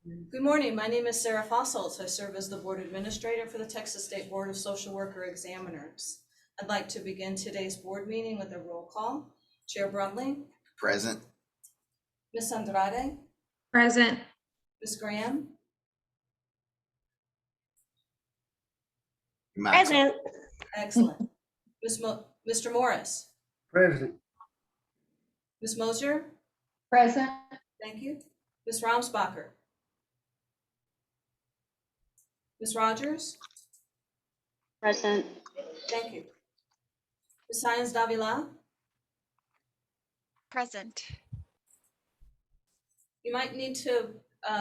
Good morning. My name is Sarah Fosholtz. I serve as the Board Administrator for the Texas State Board of Social Worker Examiners. I'd like to begin today's board meeting with a roll call. Chair Brumley. Present. Ms. Andrade. Present. Ms. Graham. Present. Excellent. Mr. Morris. Present. Ms. Moser. Present. Thank you. Ms. Ramsbacher. Ms. Rogers. Present. Thank you. Ms. Sáenz Davila. Present. You might need to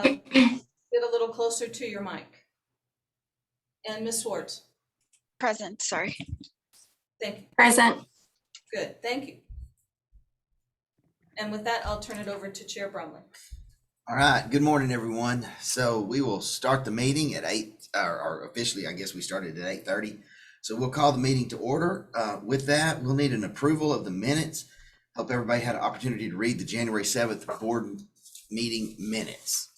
get a little closer to your mic. And Ms. Swartz. Present, sorry. Thank you. Present. Good, thank you. And with that, I'll turn it over to Chair Brumley. All right. Good morning, everyone. So we will start the meeting at 8, or officially, I guess we started at 8:30. So we'll call the meeting to order. With that, we'll need an approval of the minutes. Hope everybody had an opportunity to read the January 7th board meeting minutes.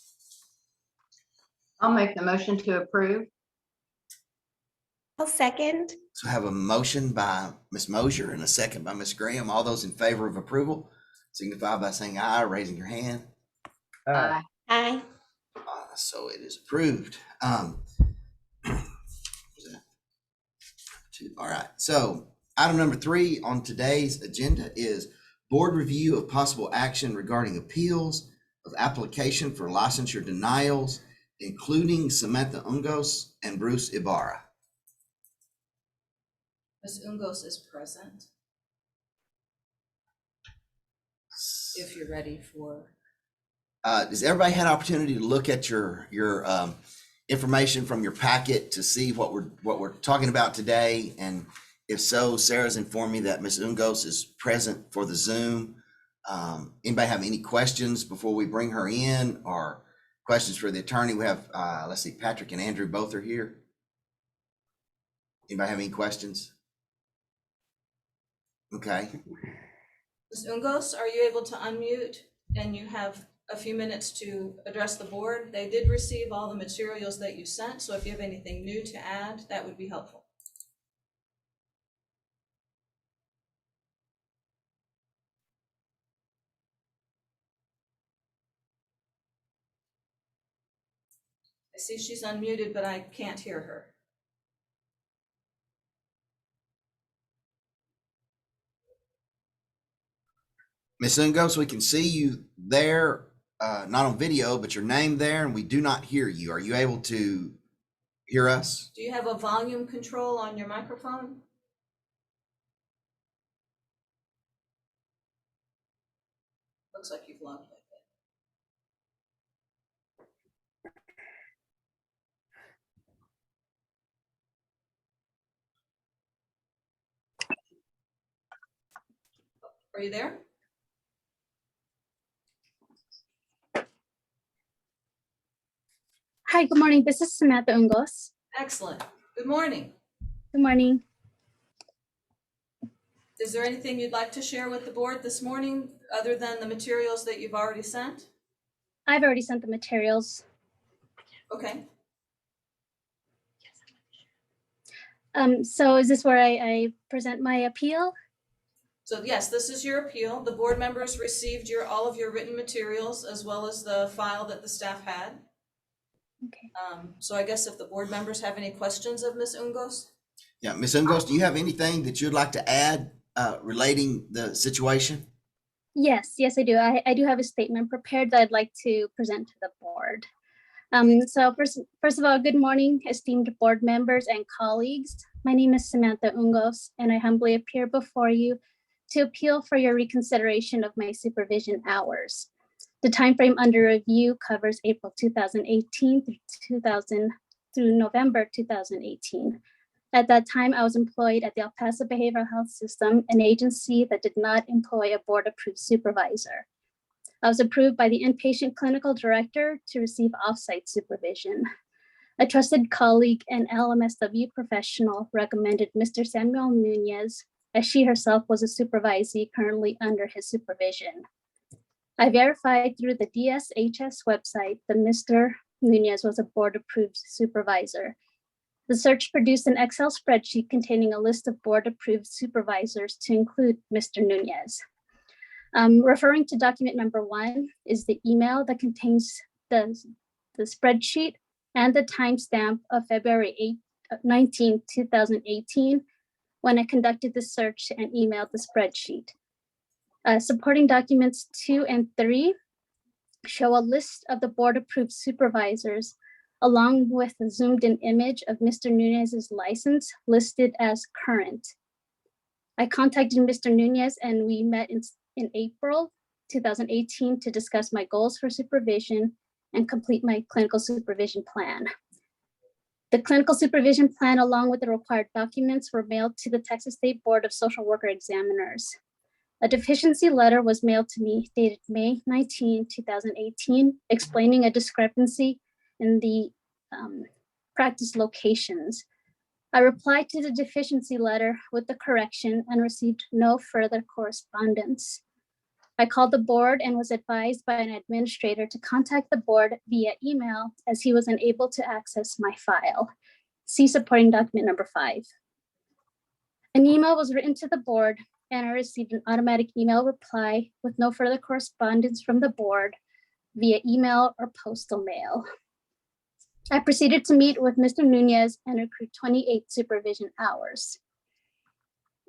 I'll make the motion to approve. I'll second. So I have a motion by Ms. Moser and a second by Ms. Graham. All those in favor of approval signify by saying aye, raising your hand. Aye. Aye. So it is approved. All right. So item number 3 on today's agenda is board review of possible action regarding appeals of application for licensure denials, including Samantha Ungos and Bruce Ibarra. Ms. Ungos is present. If you're ready for. Does everybody had an opportunity to look at your information from your packet to see what we're talking about today? And if so, Sarah's informed me that Ms. Ungos is present for the Zoom. Anybody have any questions before we bring her in, or questions for the attorney? We have, let's see, Patrick and Andrew both are here. Anybody have any questions? Okay. Ms. Ungos, are you able to unmute? And you have a few minutes to address the board. They did receive all the materials that you sent, so if you have anything new to add, that would be helpful. I see she's unmuted, but I can't hear her. Ms. Ungos, we can see you there, not on video, but your name there, and we do not hear you. Are you able to hear us? Do you have a volume control on your microphone? Looks like you've logged it. Are you there? Hi, good morning. This is Samantha Ungos. Excellent. Good morning. Good morning. Is there anything you'd like to share with the board this morning, other than the materials that you've already sent? I've already sent the materials. Okay. So is this where I present my appeal? So yes, this is your appeal. The board members received all of your written materials, as well as the file that the staff had. Okay. So I guess if the board members have any questions of Ms. Ungos? Yeah, Ms. Ungos, do you have anything that you'd like to add relating the situation? Yes, I do. I do have a statement prepared that I'd like to present to the board. So first of all, good morning, esteemed board members and colleagues. My name is Samantha Ungos, and I humbly appear before you to appeal for your reconsideration of my supervision hours. The timeframe under review covers April 2018 through November 2018. At that time, I was employed at the El Paso Behavioral Health System, an agency that did not employ a board-approved supervisor. I was approved by the inpatient clinical director to receive off-site supervision. A trusted colleague and LMSW professional recommended Mr. Samuel Nunez, as she herself was a supervisee currently under his supervision. I verified through the DSHS website that Mr. Nunez was a board-approved supervisor. The search produced an Excel spreadsheet containing a list of board-approved supervisors to include Mr. Nunez. Referring to document number 1 is the email that contains the spreadsheet and the timestamp of February 19, 2018, when I conducted the search and emailed the spreadsheet. Supporting documents 2 and 3 show a list of the board-approved supervisors along with a zoomed-in image of Mr. Nunez's license listed as current. I contacted Mr. Nunez and we met in April 2018 to discuss my goals for supervision and complete my clinical supervision plan. The clinical supervision plan, along with the required documents, were mailed to the Texas State Board of Social Worker Examiners. A deficiency letter was mailed to me dated May 19, 2018, explaining a discrepancy in the practice locations. I replied to the deficiency letter with the correction and received no further correspondence. I called the board and was advised by an administrator to contact the board via email as he was unable to access my file. See supporting document number 5. An email was written to the board and I received an automatic email reply with no further correspondence from the board via email or postal mail. I proceeded to meet with Mr. Nunez and accrued 28 supervision hours.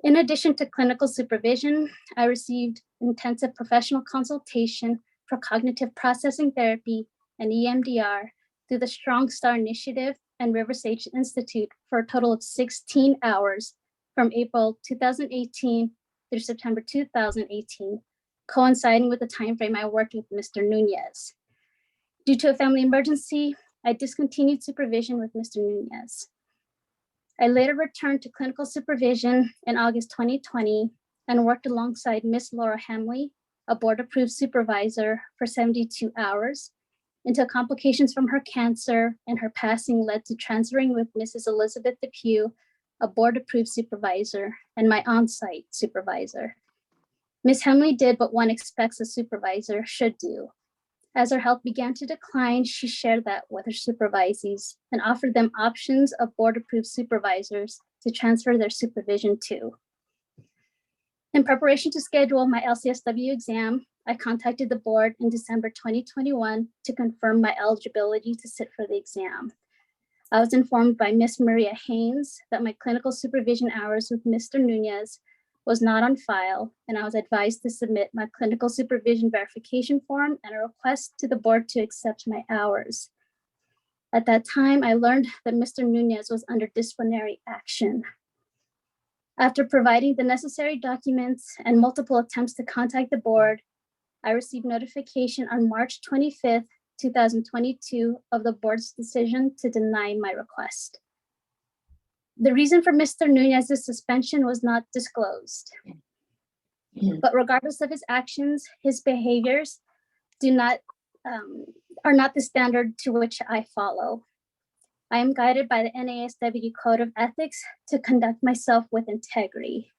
In addition to clinical supervision, I received intensive professional consultation for cognitive processing therapy and EMDR through the Strong Star Initiative and River Sage Institute for a total of 16 hours from April 2018 through September 2018, coinciding with the timeframe I worked with Mr. Nunez. Due to a family emergency, I discontinued supervision with Mr. Nunez. I later returned to clinical supervision in August 2020 and worked alongside Ms. Laura Hamley, a board-approved supervisor, for 72 hours until complications from her cancer and her passing led to transferring with Mrs. Elizabeth Depew, a board-approved supervisor, and my on-site supervisor. Ms. Hamley did what one expects a supervisor should do. As her health began to decline, she shared that with her supervisees and offered them options of board-approved supervisors to transfer their supervision to. In preparation to schedule my Lcsw exam, I contacted the board in December 2021 to confirm my eligibility to sit for the exam. I was informed by Ms. Maria Haynes that my clinical supervision hours with Mr. Nunez was not on file, and I was advised to submit my clinical supervision verification form and a request to the board to accept my hours. At that time, I learned that Mr. Nunez was under disciplinary action. After providing the necessary documents and multiple attempts to contact the board, I received notification on March 25th, 2022 of the board's decision to deny my request. The reason for Mr. Nunez's suspension was not disclosed, but regardless of his actions, his behaviors are not the standard to which I follow. I am guided by the NASW Code of Ethics to conduct myself with integrity.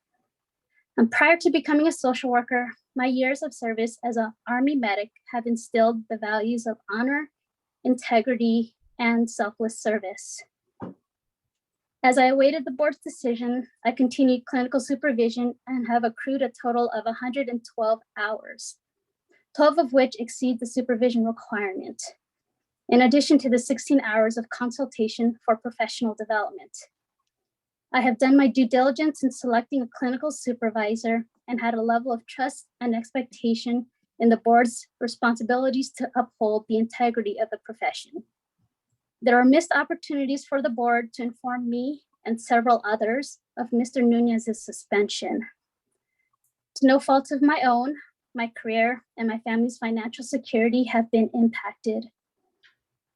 And prior to becoming a social worker, my years of service as an Army medic have instilled the values of honor, integrity, and selfless service. As I awaited the board's decision, I continued clinical supervision and have accrued a total of 112 hours, 12 of which exceed the supervision requirement, in addition to the 16 hours of consultation for professional development. I have done my due diligence in selecting a clinical supervisor and had a level of trust and expectation in the board's responsibilities to uphold the integrity of the profession. There are missed opportunities for the board to inform me and several others of Mr. Nunez's suspension. To no fault of my own, my career and my family's financial security have been impacted.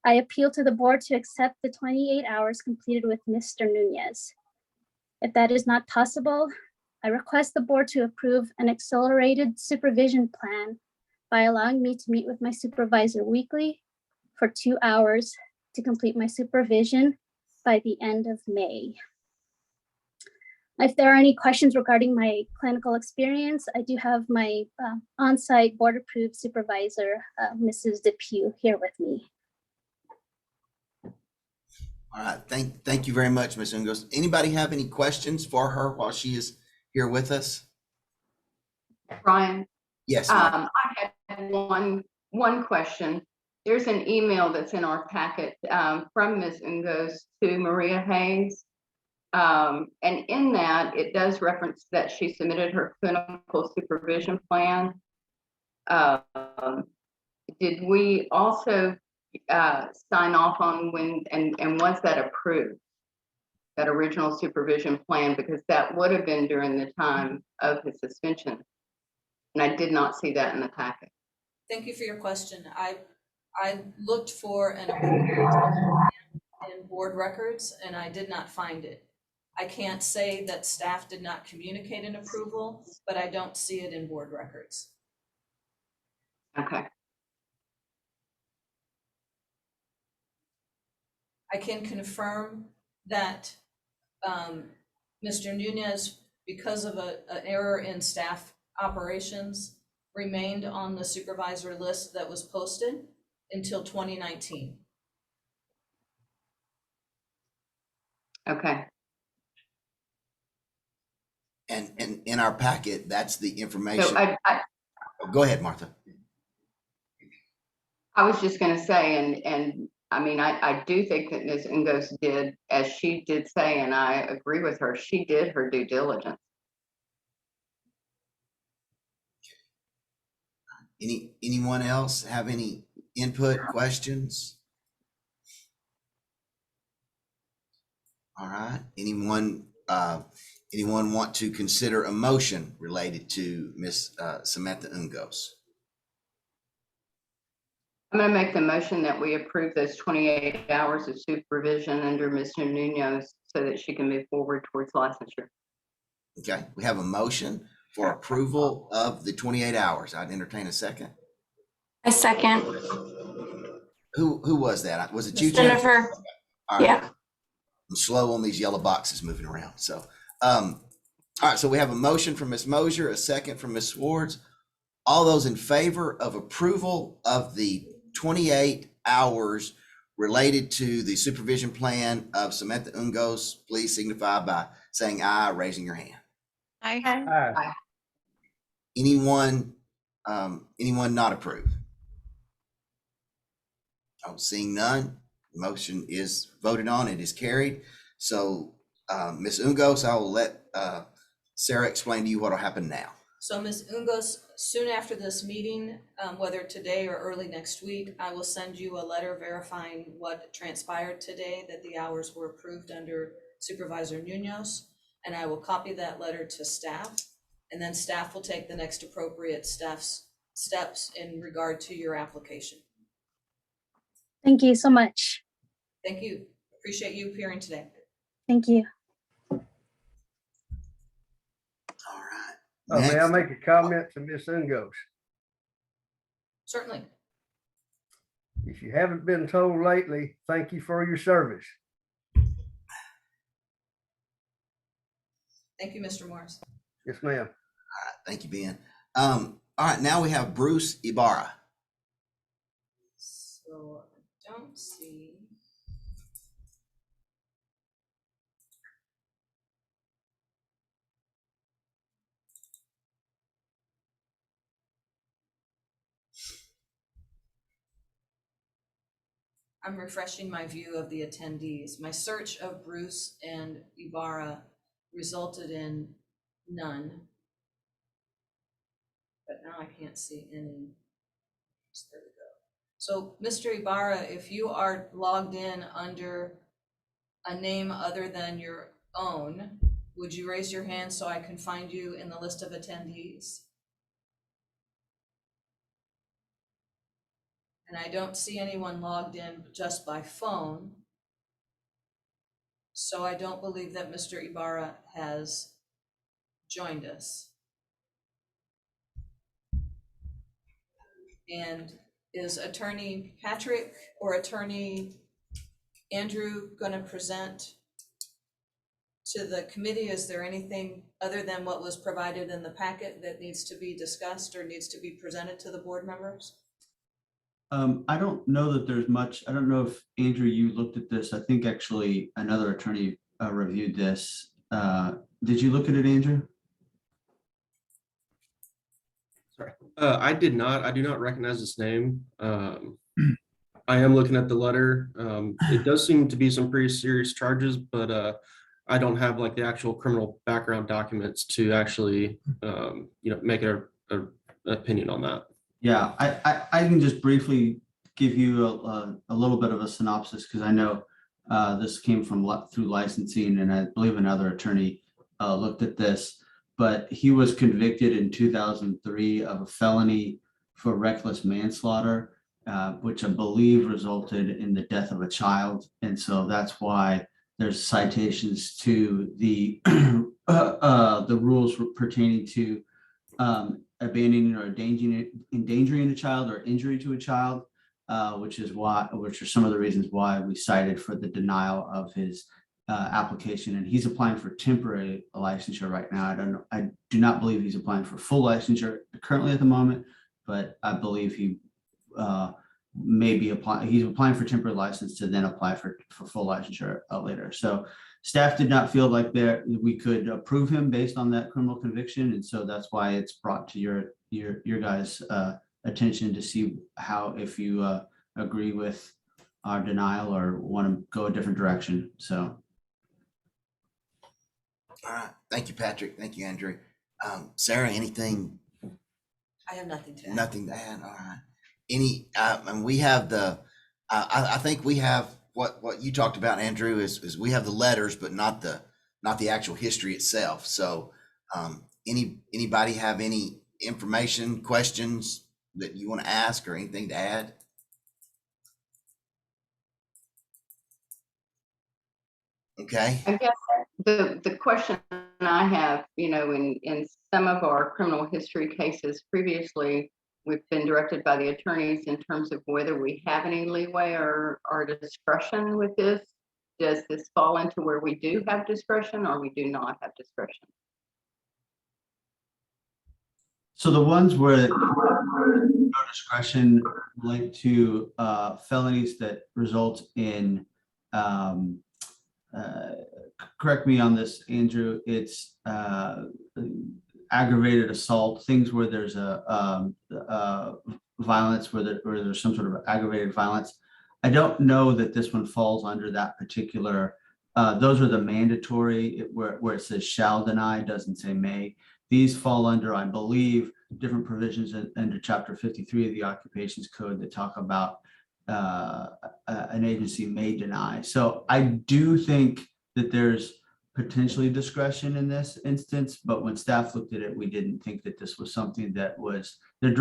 I appeal to the board to accept the 28 hours completed with Mr. Nunez. If that is not possible, I request the board to approve an accelerated supervision plan by allowing me to meet with my supervisor weekly for 2 hours to complete my supervision by the end of May. If there are any questions regarding my clinical experience, I do have my on-site board-approved supervisor, Mrs. Depew, here with me. All right, thank you very much, Ms. Ungos. Anybody have any questions for her while she is here with us? Brian, Yes, ma'am. I had one question. There's an email that's in our packet from Ms. Ungos to Maria Hayes. And in that, it does reference that she submitted her clinical supervision plan. Did we also sign off on when, and was that approved? That original supervision plan, because that would have been during the time of his suspension. And I did not see that in the packet. Thank you for your question. I looked for an approval in board records and I did not find it. I can't say that staff did not communicate an approval, but I don't see it in board records. Okay. I can confirm that Mr. Nunez, because of an error in staff operations, remained on the supervisor list that was posted until 2019. Okay. And in our packet, that's the So information. Oh, go ahead, Martha. I was just going to say, and I mean, I do think that Ms. Ungos did, as she did say, and I agree with her, she did her due diligence. Anyone else have any input, questions? All right, anyone want to consider a motion related to Ms. Samantha Ungos? I'm going to make the motion that we approve those 28 hours of supervision under Mr. Nunez so that she can move forward towards licensure. Okay, we have a motion for approval of the 28 hours. I'd entertain a second. A second. Who was that? Was it you, Jennifer? Jennifer. All right. Yeah. I'm slow on these yellow boxes moving around. So, all right. So we have a motion from Ms. Moser, a second from Ms. Swartz. All those in favor of approval of the 28 hours related to the supervision plan of Samantha Ungos, please signify by saying aye, raising your hand. Aye. Anyone not approved? Oh, seeing none, motion is voted on. It is carried. So, Ms. Ungos, I will let Sarah explain to you what will happen now. So Ms. Ungos, soon after this meeting, whether today or early next week, I will send you a letter verifying what transpired today, that the hours were approved under Supervisor Nunez, and I will copy that letter to staff, and then staff will take the next appropriate steps in regard to your application. Thank you so much. Thank you. Appreciate you appearing today. Thank you. All right. May I Next. make a comment to Ms. Ungos? Certainly. If you haven't been told lately, thank you for your service. Thank you, Mr. Morris. Yes, ma'am. All right, thank you, Ben. All right, now we have Bruce Ibarra. So I don't see. I'm refreshing my view of the attendees. My search of Bruce and Ibarra resulted in none. But now I can't see any. There we go. So Mr. Ibarra, if you are logged in under a name other than your own, would you raise your hand so I can find you in the list of attendees? And I don't see anyone logged in just by phone. So I don't believe that Mr. Ibarra has joined us. And is Attorney Patrick or Attorney Andrew going to present to the committee, is there anything other than what was provided in the packet that needs to be discussed or needs to be presented to the board members? I don't know that there's much. I don't know if Andrew, you looked at this. I think actually another attorney reviewed this. Did you look at it, Andrew? Sorry. I did not. I do not recognize this name. I am looking at the letter. It does seem to be some pretty serious charges, but I don't have like the actual criminal background documents to actually, make an opinion on that. Yeah, I can just briefly give you a little bit of a synopsis because I know this came from through licensing, and I believe another attorney looked at this. But he was convicted in 2003 of a felony for reckless manslaughter, which I believe resulted in the death of a child. And so that's why there's citations to the rules pertaining to abandoning or endangering a child or injury to a child, which are some of the reasons why we cited for the denial of his application. And he's applying for temporary licensure right now. I do not believe he's applying for full licensure currently at the moment, but I believe he may be applying. He's applying for temporary license to then apply for full licensure later. So staff did not feel like we could approve him based on that criminal conviction, and so that's why it's brought to your guys' attention to see if you agree with our denial or want to go a different direction. So. All right. Thank you, Patrick. Thank you, Andrew. Sarah, anything? I have nothing to add. Nothing to add. All right. And we have I think we have what you talked about, Andrew, is we have the letters, but not the actual history itself. So anybody have any information, questions that you want to ask or anything to add? Okay. I guess the question I have, in some of our criminal history cases previously, we've been directed by the attorneys in terms of whether we have any leeway or discretion with this. Does this fall into where we do have discretion or we do not have discretion? So the ones where no discretion relate to felonies that result in, correct me on this, Andrew, it's aggravated assault, things where there's a violence, where there's some sort of aggravated violence. I don't know that this one falls under that particular, those are the mandatory, where it says shall deny, doesn't say may. These fall under, I believe, different provisions under Chapter 53 of the Occupations Code that talk about an agency may deny. So I do think that there's potentially discretion in this instance, but when staff looked at it, we didn't think that this was something that was it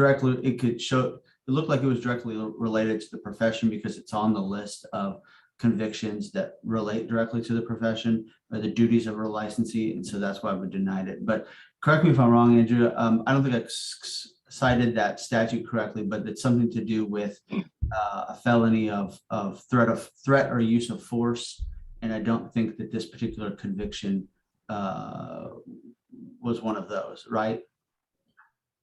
looked like it was directly related to the profession because it's on the list of convictions that relate directly to the profession or the duties of a licensee, and so that's why we denied it. But correct me if I'm wrong, Andrew. I don't think I cited that statute correctly, but it's something to do with a felony of threat or use of force, and I don't think that this particular conviction was one of those, right?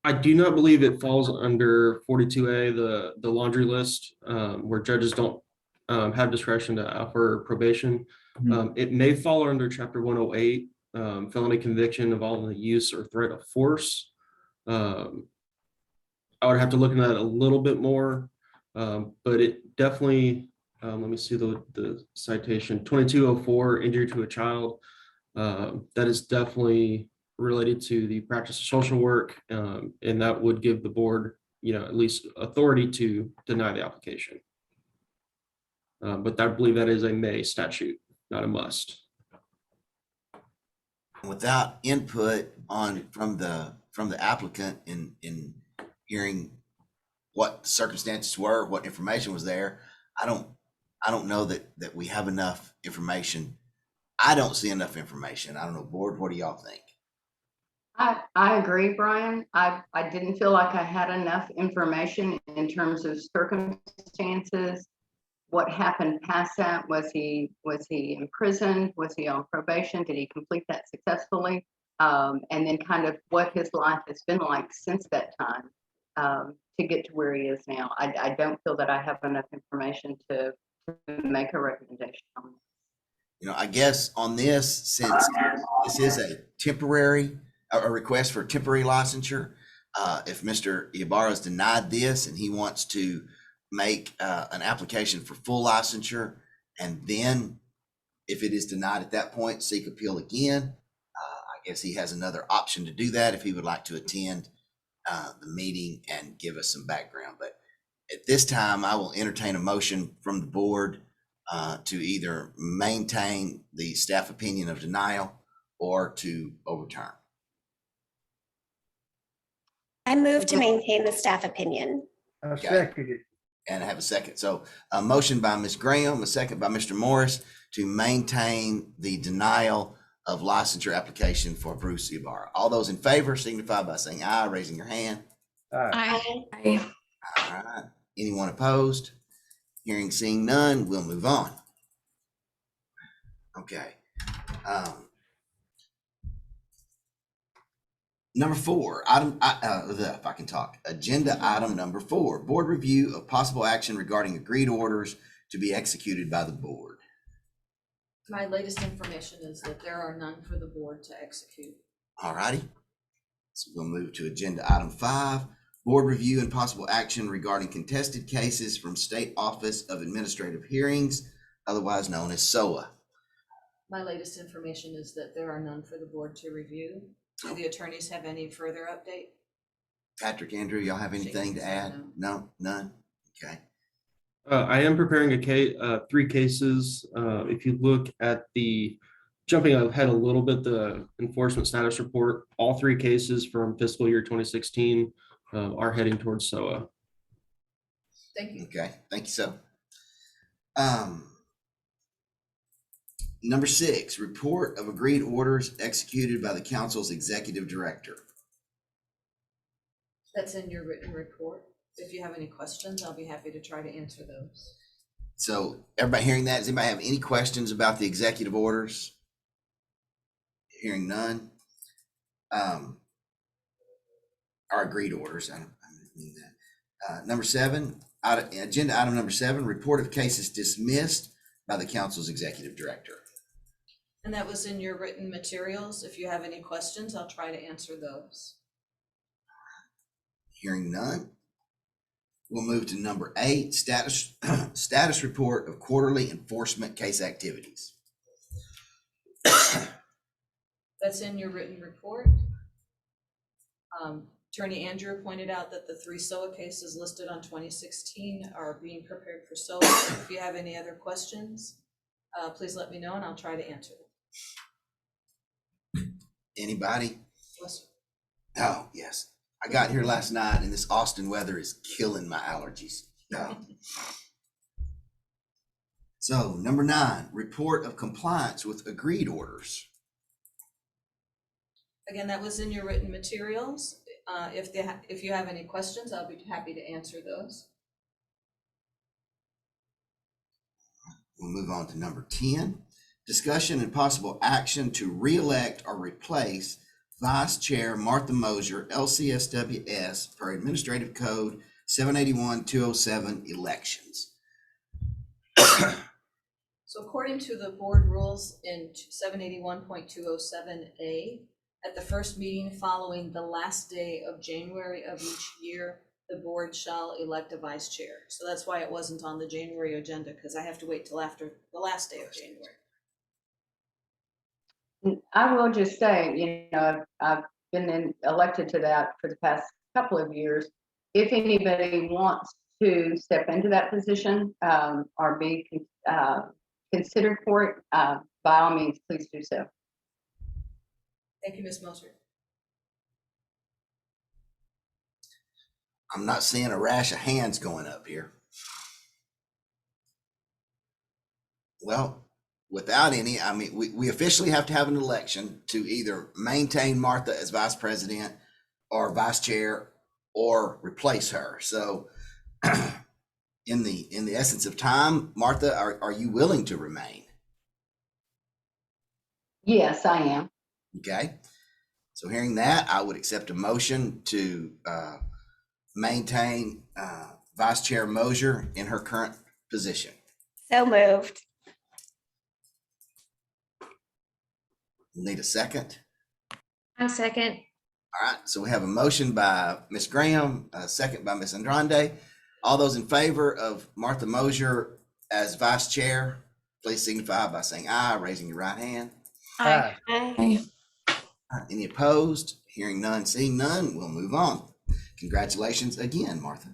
I do not believe it falls under 42A, the laundry list, where judges don't have discretion to offer probation. Mhm. It may fall under Chapter 108, felony conviction involving the use or threat of force. I would have to look into that a little bit more, but it definitely, let me see the citation, 2204, injury to a child. That is definitely related to the practice of social work, and that would give the board, at least authority to deny the application. But I believe that is a may statute, not a must. Without input from the applicant in hearing what circumstances were, what information was there, I don't know that we have enough information. I don't see enough information. I don't know, board, what do y'all think? I agree, Brian. I didn't feel like I had enough information in terms of circumstances what happened past that? Was he imprisoned? Was he on probation? Did he complete that successfully? And then kind of what his life has been like since that time to get to where he is now. I don't feel that I have enough information to make a recommendation on that. You know, I guess on this, since this is a temporary, a request for temporary licensure, if Mr. Ibarra is denied this and he wants to make an application for full licensure, and then if it is denied at that point, seek appeal again, I guess he has another option to do that if he would like to attend the meeting and give us some background. But at this time, I will entertain a motion from the board to either maintain the staff opinion of denial or to overturn. I move to maintain the staff opinion. I second it. And I have a second. So a motion by Ms. Graham, a second by Mr. Morris to maintain the denial of licensure application for Bruce Ibarra. All those in favor signify by saying aye, raising your hand. Aye. Aye. All right. Anyone opposed? Hearing, seeing none, we'll move on. Okay. Number 4, if I can talk, agenda item number 4, board review of possible action regarding agreed orders to be executed by the board. My latest information is that there are none for the board to execute. All righty. So we'll move to agenda item 5, board review and possible action regarding contested cases from State Office of Administrative Hearings, otherwise known as SOA. My latest information is that there are none for the board to review. Do the attorneys have any further update? Patrick, Andrew, y'all have anything to add? No, none? Okay. I am preparing a case, 3 cases. If you look at the, jumping ahead a little bit, the enforcement status report, all 3 cases from fiscal year 2016 are heading towards SOA. Thank you. Okay, thank you, so. Number 6, report of agreed orders executed by the council's executive director. That's in your written report. If you have any questions, I'll be happy to try to answer those. So everybody hearing that, does anybody have any questions about the executive orders? Hearing none. Our agreed orders, I don't mean that. Number 7, agenda item number 7, report of cases dismissed by the council's executive director. And that was in your written materials. If you have any questions, I'll try to answer those. Hearing none. We'll move to number 8, status report of quarterly enforcement case activities. That's in your written report. Attorney Andrew pointed out that the 3 SOA cases listed on 2016 are being prepared for SOA. If you have any other questions, please let me know and I'll try to answer them. Anybody? Yes, Oh, yes. I got here last night and this Austin weather is killing my allergies. So number 9, report of compliance with agreed orders. Again, that was in your written materials. If you have any questions, I'll be happy to answer those. We'll move on to number 10, discussion and possible action to re-elect or replace Vice Chair Martha Moser, Lcsws, per Administrative Code 781-207 elections. So according to the board rules in 781.207A, at the first meeting following the last day of January of each year, the board shall elect a vice chair. So that's why it wasn't on the January agenda, because I have to wait till after the last day of January. I will just say, I've been elected to that for the past couple of years. If anybody wants to step into that position or be considered for it, by all means, please do so. Thank you, Ms. Moser. I'm not seeing a rash of hands going up here. Well, without any, I mean, we officially have to have an election to either maintain Martha as vice president or vice chair or replace her. So in the essence of time, Martha, are you willing to remain? Yes, I am. Okay. So hearing that, I would accept a motion to maintain Vice Chair Moser in her current position. So moved. Need a second? I second. All right, so we have a motion by Ms. Graham, a second by Ms. Andrade. All those in favor of Martha Moser as Vice Chair, please signify by saying aye, raising your right hand. Aye. Aye. Any opposed? Hearing none, seeing none, we'll move on. Congratulations again, Martha.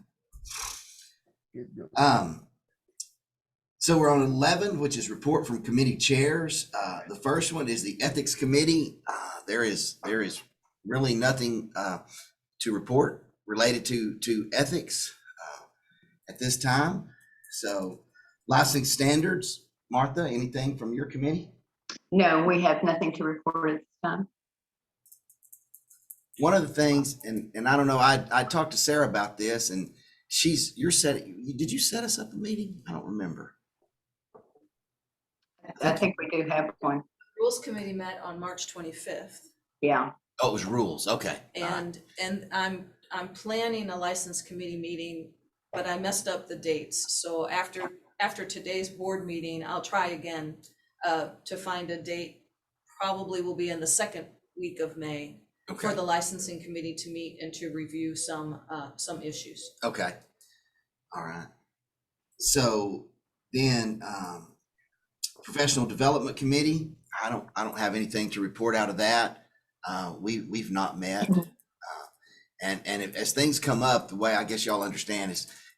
So we're on 11, which is report from committee chairs. The first one is the Ethics Committee. There is really nothing to report related to ethics at this time. So licensing standards, Martha, anything from your committee? No, we have nothing to report at this time. One of the things, and I don't know, I talked to Sarah about this, and did you set us up a meeting? I don't remember. I think we do have one. Rules Committee met on March 25th. Yeah. Oh, it was rules. Okay. All right. And I'm planning a license committee meeting, but I messed up the dates. So after today's board meeting, I'll try again to find a date. Probably will be in the second week of May for the licensing committee to meet and to review some issues. Okay. All right. So then Professional Development Committee, I don't have anything to report out of that. We've not met. As things come up, the way I guess y'all understand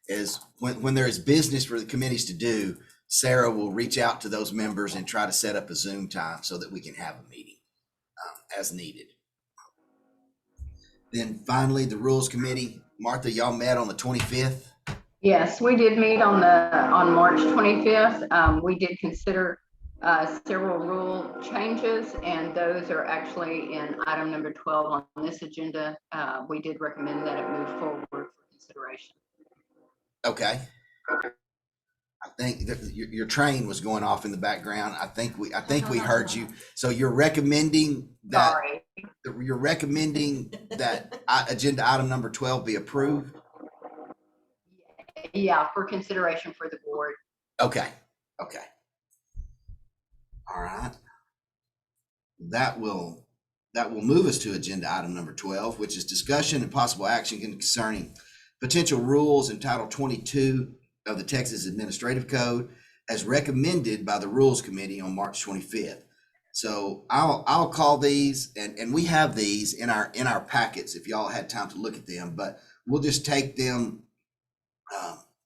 is when there is business for the committees to do, Sarah will reach out to those members and try to set up a Zoom time so that we can have a meeting as needed. Then finally, the Rules Committee. Martha, y'all met on the 25th. Yes, we did meet on March 25th. We did consider several rule changes, and those are actually in item number 12 on this agenda. We did recommend that it move forward for consideration. Okay. I think that your train was going off in the background. I think we heard you. So you're recommending that. Sorry. You're recommending that agenda item number 12 be approved. Yeah, for consideration for the board. Okay. All right. That will move us to agenda item number 12, which is discussion and possible action concerning potential rules in Title 22 of the Texas Administrative Code as recommended by the Rules Committee on March 25th. So I'll call these, and we have these in our packets if y'all had time to look at them, but we'll just take them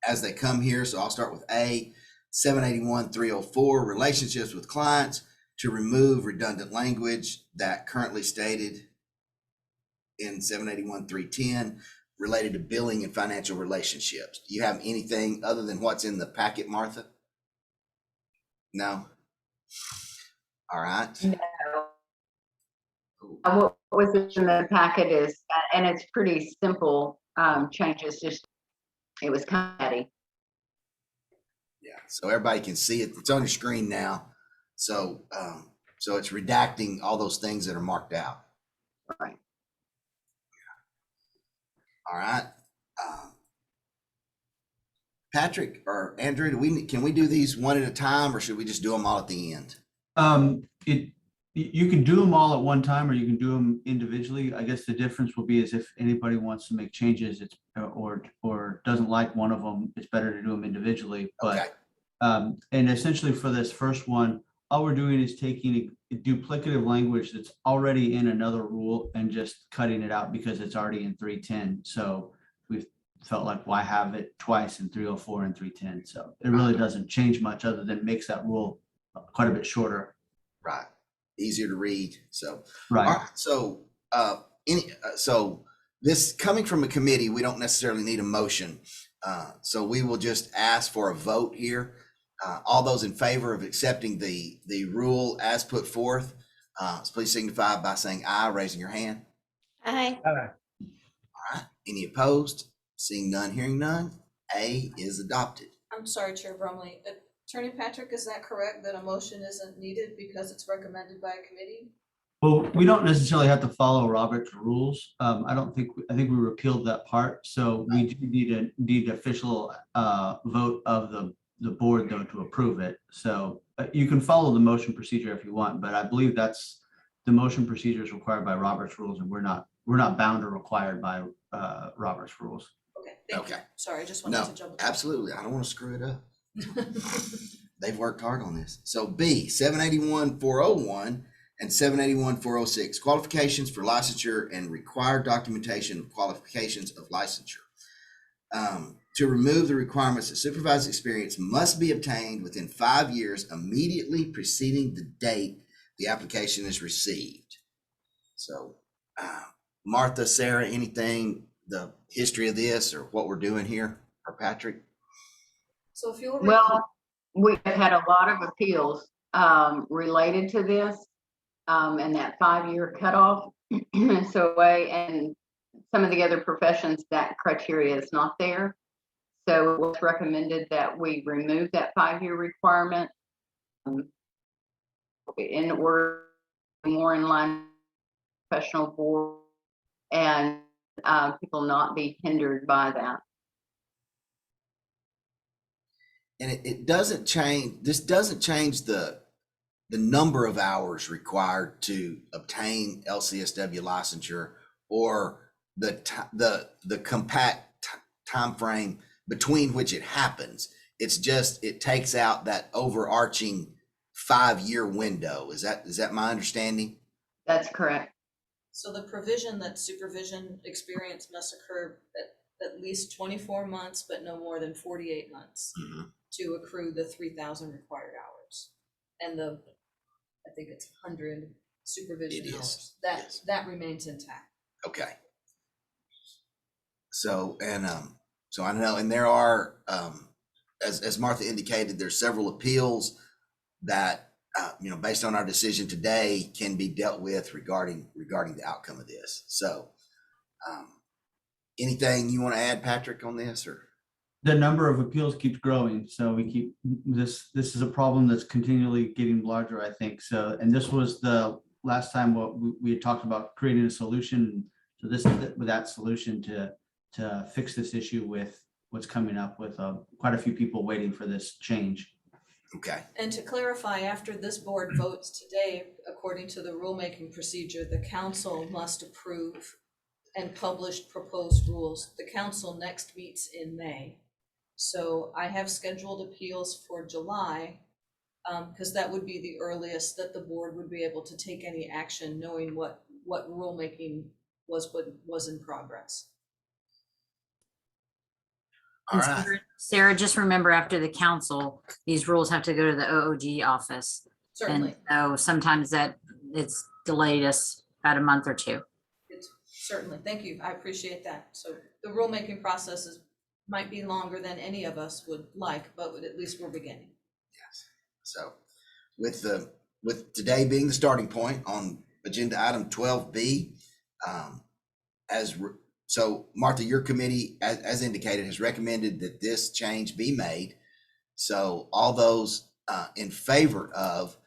as they come here. So I'll start with A, 781-304, relationships with clients, to remove redundant language that currently stated in 781-310 related to billing and financial relationships. Do you have anything other than what's in the packet, Martha? No? All right. No. What was in the packet is, and it's pretty simple changes, just it was kind of petty. Yeah, so everybody can see it. It's on your screen now. So so it's redacting all those things that are marked out. Right. All right. Patrick or Andrew, can we do these one at a time, or should we just do them all at the end? You can do them all at one time, or you can do them individually. I guess the difference will be is if anybody wants to make changes, it's or doesn't like one of them, it's better to do them individually. But and essentially for this first one, all we're doing is taking a duplicative language that's already in another rule and just cutting it out because it's already in 310. So we've felt like why have it twice in 304 and 310. So it really doesn't change much other than makes that rule quite a bit shorter. Right. Easier to read. So right. All right. So so this coming from a committee, we don't necessarily need a motion. So we will just ask for a vote here. All those in favor of accepting the rule as put forth, please signify by saying aye, raising your hand. Aye. All right. Any opposed? Seeing none, hearing none, A is adopted. I'm sorry, Chair Brumley. Attorney Patrick, is that correct that a motion isn't needed because it's recommended by a committee? Well, we don't necessarily have to follow Robert's rules. I think we repealed that part. So we do need official vote of the board though to approve it. So you can follow the motion procedure if you want, but I believe that's the motion procedure is required by Robert's rules, and we're not bound or required by Robert's rules. Okay, thank you. Okay. Sorry, I just wanted No, to jump. absolutely. I don't want to screw it up. They've worked hard on this. So B, 781-401 and 781-406, qualifications for licensure and required documentation of qualifications of licensure. To remove the requirements that supervised experience must be obtained within 5 years immediately preceding the date the application is received. So, Martha, Sarah, anything, the history of this or what we're doing here, or Patrick? So if you'll. Well, we've had a lot of appeals related to this and that 5-year cutoff. So and some of the other professions, that criteria is not there. So it was recommended that we remove that 5-year requirement in order to be more in line with the professional board and people not be hindered by that. And it doesn't change, this doesn't change the number of hours required to obtain LCSW licensure or the compact time frame between which it happens. It's just, it takes out that overarching 5-year window. Is that my understanding? That's correct. So the provision that supervision experience must occur at least 24 months, but no more than 48 months to accrue the 3,000 required hours. And I think it's 100 supervision hours. That remains intact. Okay. So, and so I know, and there are, as Martha indicated, there's several appeals that, based on our decision today, can be dealt with regarding the outcome of this. So, anything you want to add, Patrick, on this, or? The number of appeals keeps growing, so we keep this is a problem that's continually getting larger, I think. So, and this was the last time what we had talked about creating a solution. So this is that solution to fix this issue with what's coming up with quite a few people waiting for this change. Okay. And to clarify, after this board votes today, according to the rulemaking procedure, the council must approve and publish proposed rules. The council next meets in May. So I have scheduled appeals for July because that would be the earliest that the board would be able to take any action, knowing what rulemaking was in progress. All right. Sarah, just remember after the council, these rules have to go to the OOG office. Certainly. And so sometimes that it's delayed us about a month or two. Certainly. Thank you. I appreciate that. So the rulemaking process might be longer than any of us would like, but at least we're beginning. Yes. So with today being the starting point on agenda item 12B, so Martha, your committee, as indicated, has recommended that this change be made. So all those in favor of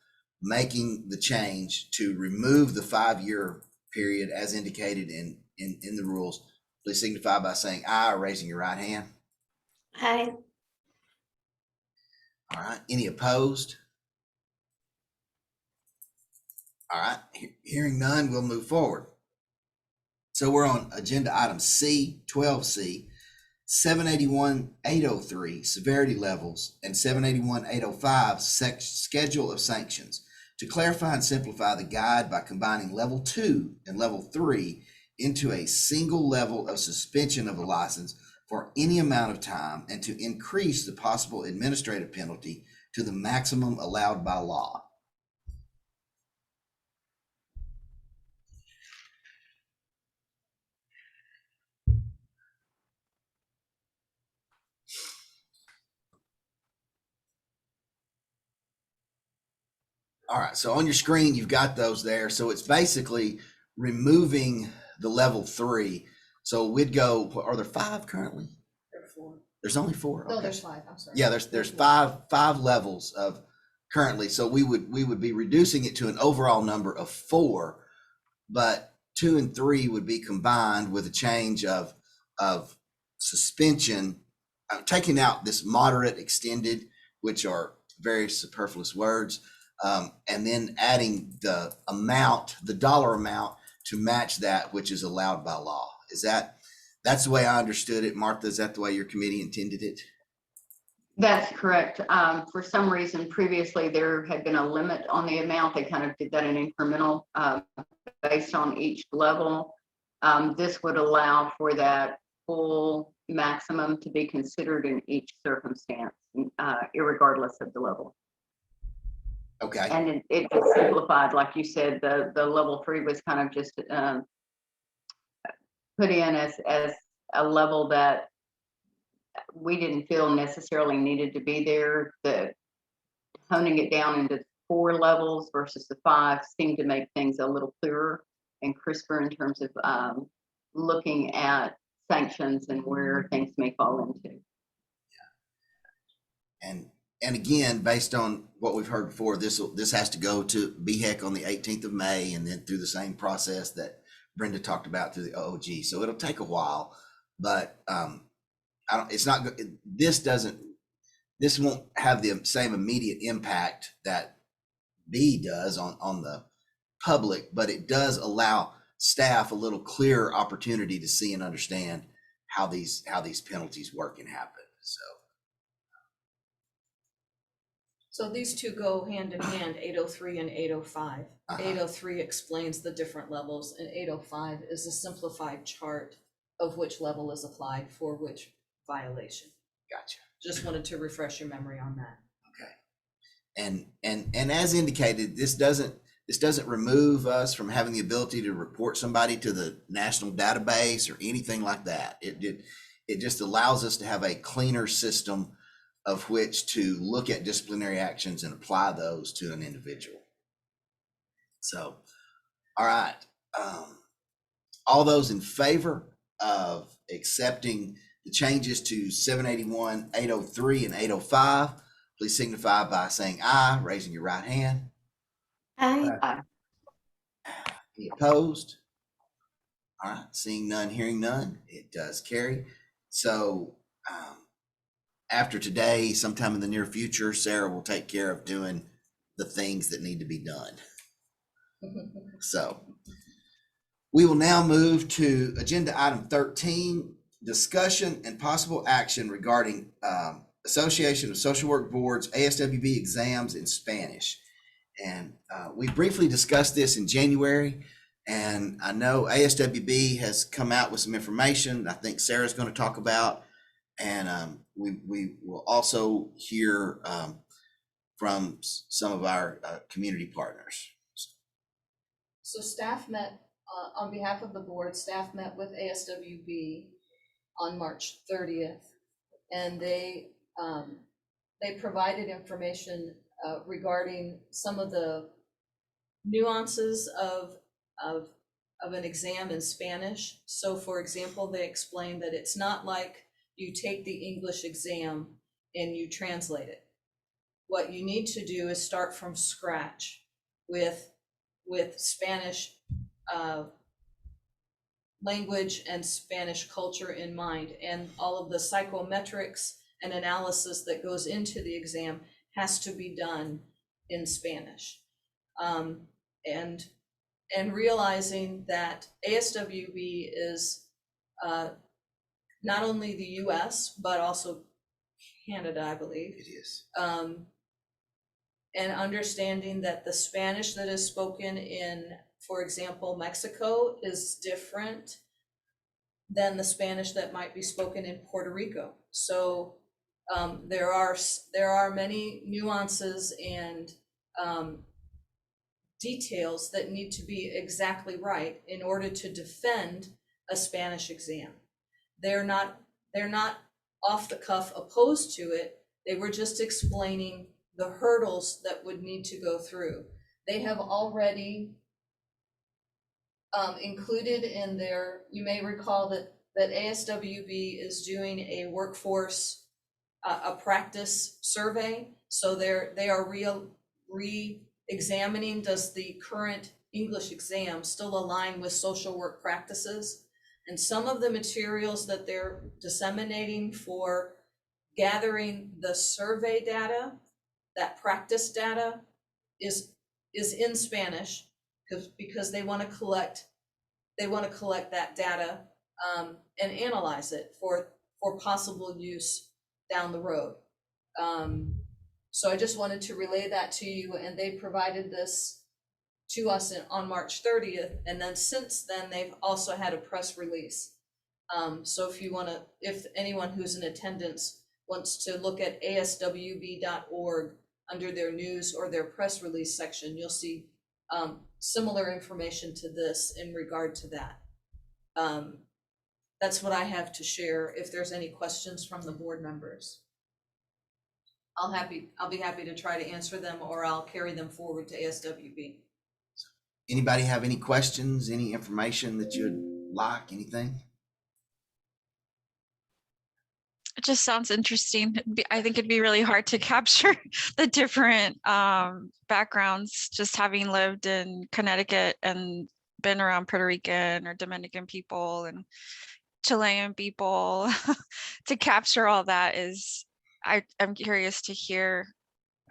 making the change to remove the 5-year period as indicated in the rules, please signify by saying aye or raising your right hand. Aye. All right. Any opposed? All right. Hearing none, we'll move forward. So we're on agenda item C, 12C, 781-803 severity levels and 781-805 schedule of sanctions. To clarify and simplify the guide by combining level 2 and level 3 into a single level of suspension of a license for any amount of time, and to increase the possible administrative penalty to the maximum allowed by law. All right, so on your screen, you've got those there. So it's basically removing the level 3. So we'd go, are there 5 currently? There are 4. There's only 4. No, Okay. there's 5, I'm sorry. Yeah, there's five levels of currently. So we would be reducing it to an overall number of 4, but 2 and 3 would be combined with a change of suspension, taking out this moderate, extended, which are very superfluous words, and then adding the dollar amount to match that which is allowed by law. That's the way I understood it. Martha, is that the way your committee intended it? That's correct. For some reason previously there had been a limit on the amount. They kind of did that in incremental based on each level. This would allow for that full maximum to be considered in each circumstance, irregardless of the level. Okay. And it just simplified, like you said, the level 3 was kind of just put in as a level that we didn't feel necessarily needed to be there. The honing it down into 4 levels versus the 5 seemed to make things a little clearer and crisper in terms of looking at sanctions and where things may fall into. And again, based on what we've heard before, this has to go to BHEC on the 18th of May, and then through the same process that Brenda talked about through the OOG. So it'll take a while, but this won't have the same immediate impact that B does on the public, but it does allow staff a little clearer opportunity to see and understand how these penalties work and happen. So these two go hand in hand, 803 and 805. 803 explains the different levels, and 805 is a simplified chart of which level is applied for which violation. Gotcha. Just wanted to refresh your memory on that. Okay. And as indicated, this doesn't remove us from having the ability to report somebody to the national database or anything like that. It just allows us to have a cleaner system of which to look at disciplinary actions and apply those to an individual. So, all right. All those in favor of accepting the changes to 781, 803, and 805, please signify by saying aye, raising your right hand. Aye. Any opposed? All right, seeing none, hearing none, it does carry. So after today, sometime in the near future, Sarah will take care of doing the things that need to be done. So we will now move to agenda item 13, discussion and possible action regarding Association of Social Work Boards, ASWB exams in Spanish. And we briefly discussed this in January, and I know ASWB has come out with some information I think Sarah's going to talk about, and we will also hear from some of our community partners. So staff met, on behalf of the board, staff met with ASWB on March 30th, and they provided information regarding some of the nuances of an exam in Spanish. So for example, they explained that it's not like you take the English exam and you translate it. What you need to do is start from scratch with Spanish language and Spanish culture in mind, and all of the psychometrics and analysis that goes into the exam has to be done in Spanish. And realizing that ASWB is not only the US, but also Canada, I believe. It is. And understanding that the Spanish that is spoken in, for example, Mexico is different than the Spanish that might be spoken in Puerto Rico. So there are many nuances and details that need to be exactly right in order to defend a Spanish exam. They're not off the cuff opposed to it. They were just explaining the hurdles that would need to go through. They have already included in their, you may recall that that ASWB is doing a workforce, a practice survey. So they are re-examining, does the current English exam still align with social work practices? And some of the materials that they're disseminating for gathering the survey data, that practice data, is in Spanish, because they want to collect that data and analyze it for possible use down the road. So I just wanted to relay that to you, and they provided this to us on March 30th, and then since then they've also had a press release. So if anyone who's in attendance wants to look at aswb.org under their news or their press release section, you'll see similar information to this in regard to that. That's what I have to share. If there's any questions from the board members, I'll be happy to try to answer them, or I'll carry them forward to ASWB. Anybody have any questions, any information that you'd like, anything? It just sounds interesting. I think it'd be really hard to capture the different backgrounds, just having lived in Connecticut and been around Puerto Rican or Dominican people and Chilean people. To capture all that is, I'm curious to hear,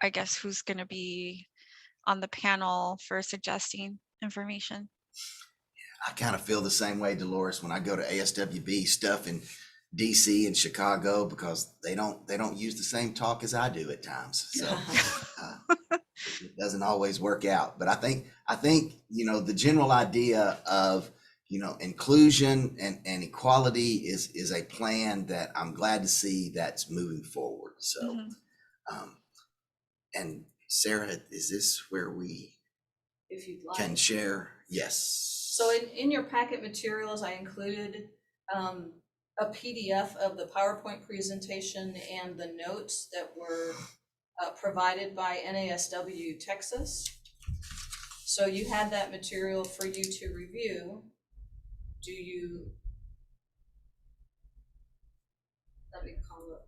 I guess, who's going to be on the panel for suggesting information. I kind of feel the same way, Dolores, when I go to ASWB stuff in DC and Chicago, because they don't use the same talk as I do at times. So it doesn't always work out. But I think, the general idea of, inclusion and equality is a plan that I'm glad to see that's moving forward. So, and Sarah, is this where we If you'd like. can share? Yes. So in your packet materials, I included a PDF of the PowerPoint presentation and the notes that were provided by NASW Texas. So you had that material for you to review. Let me call up.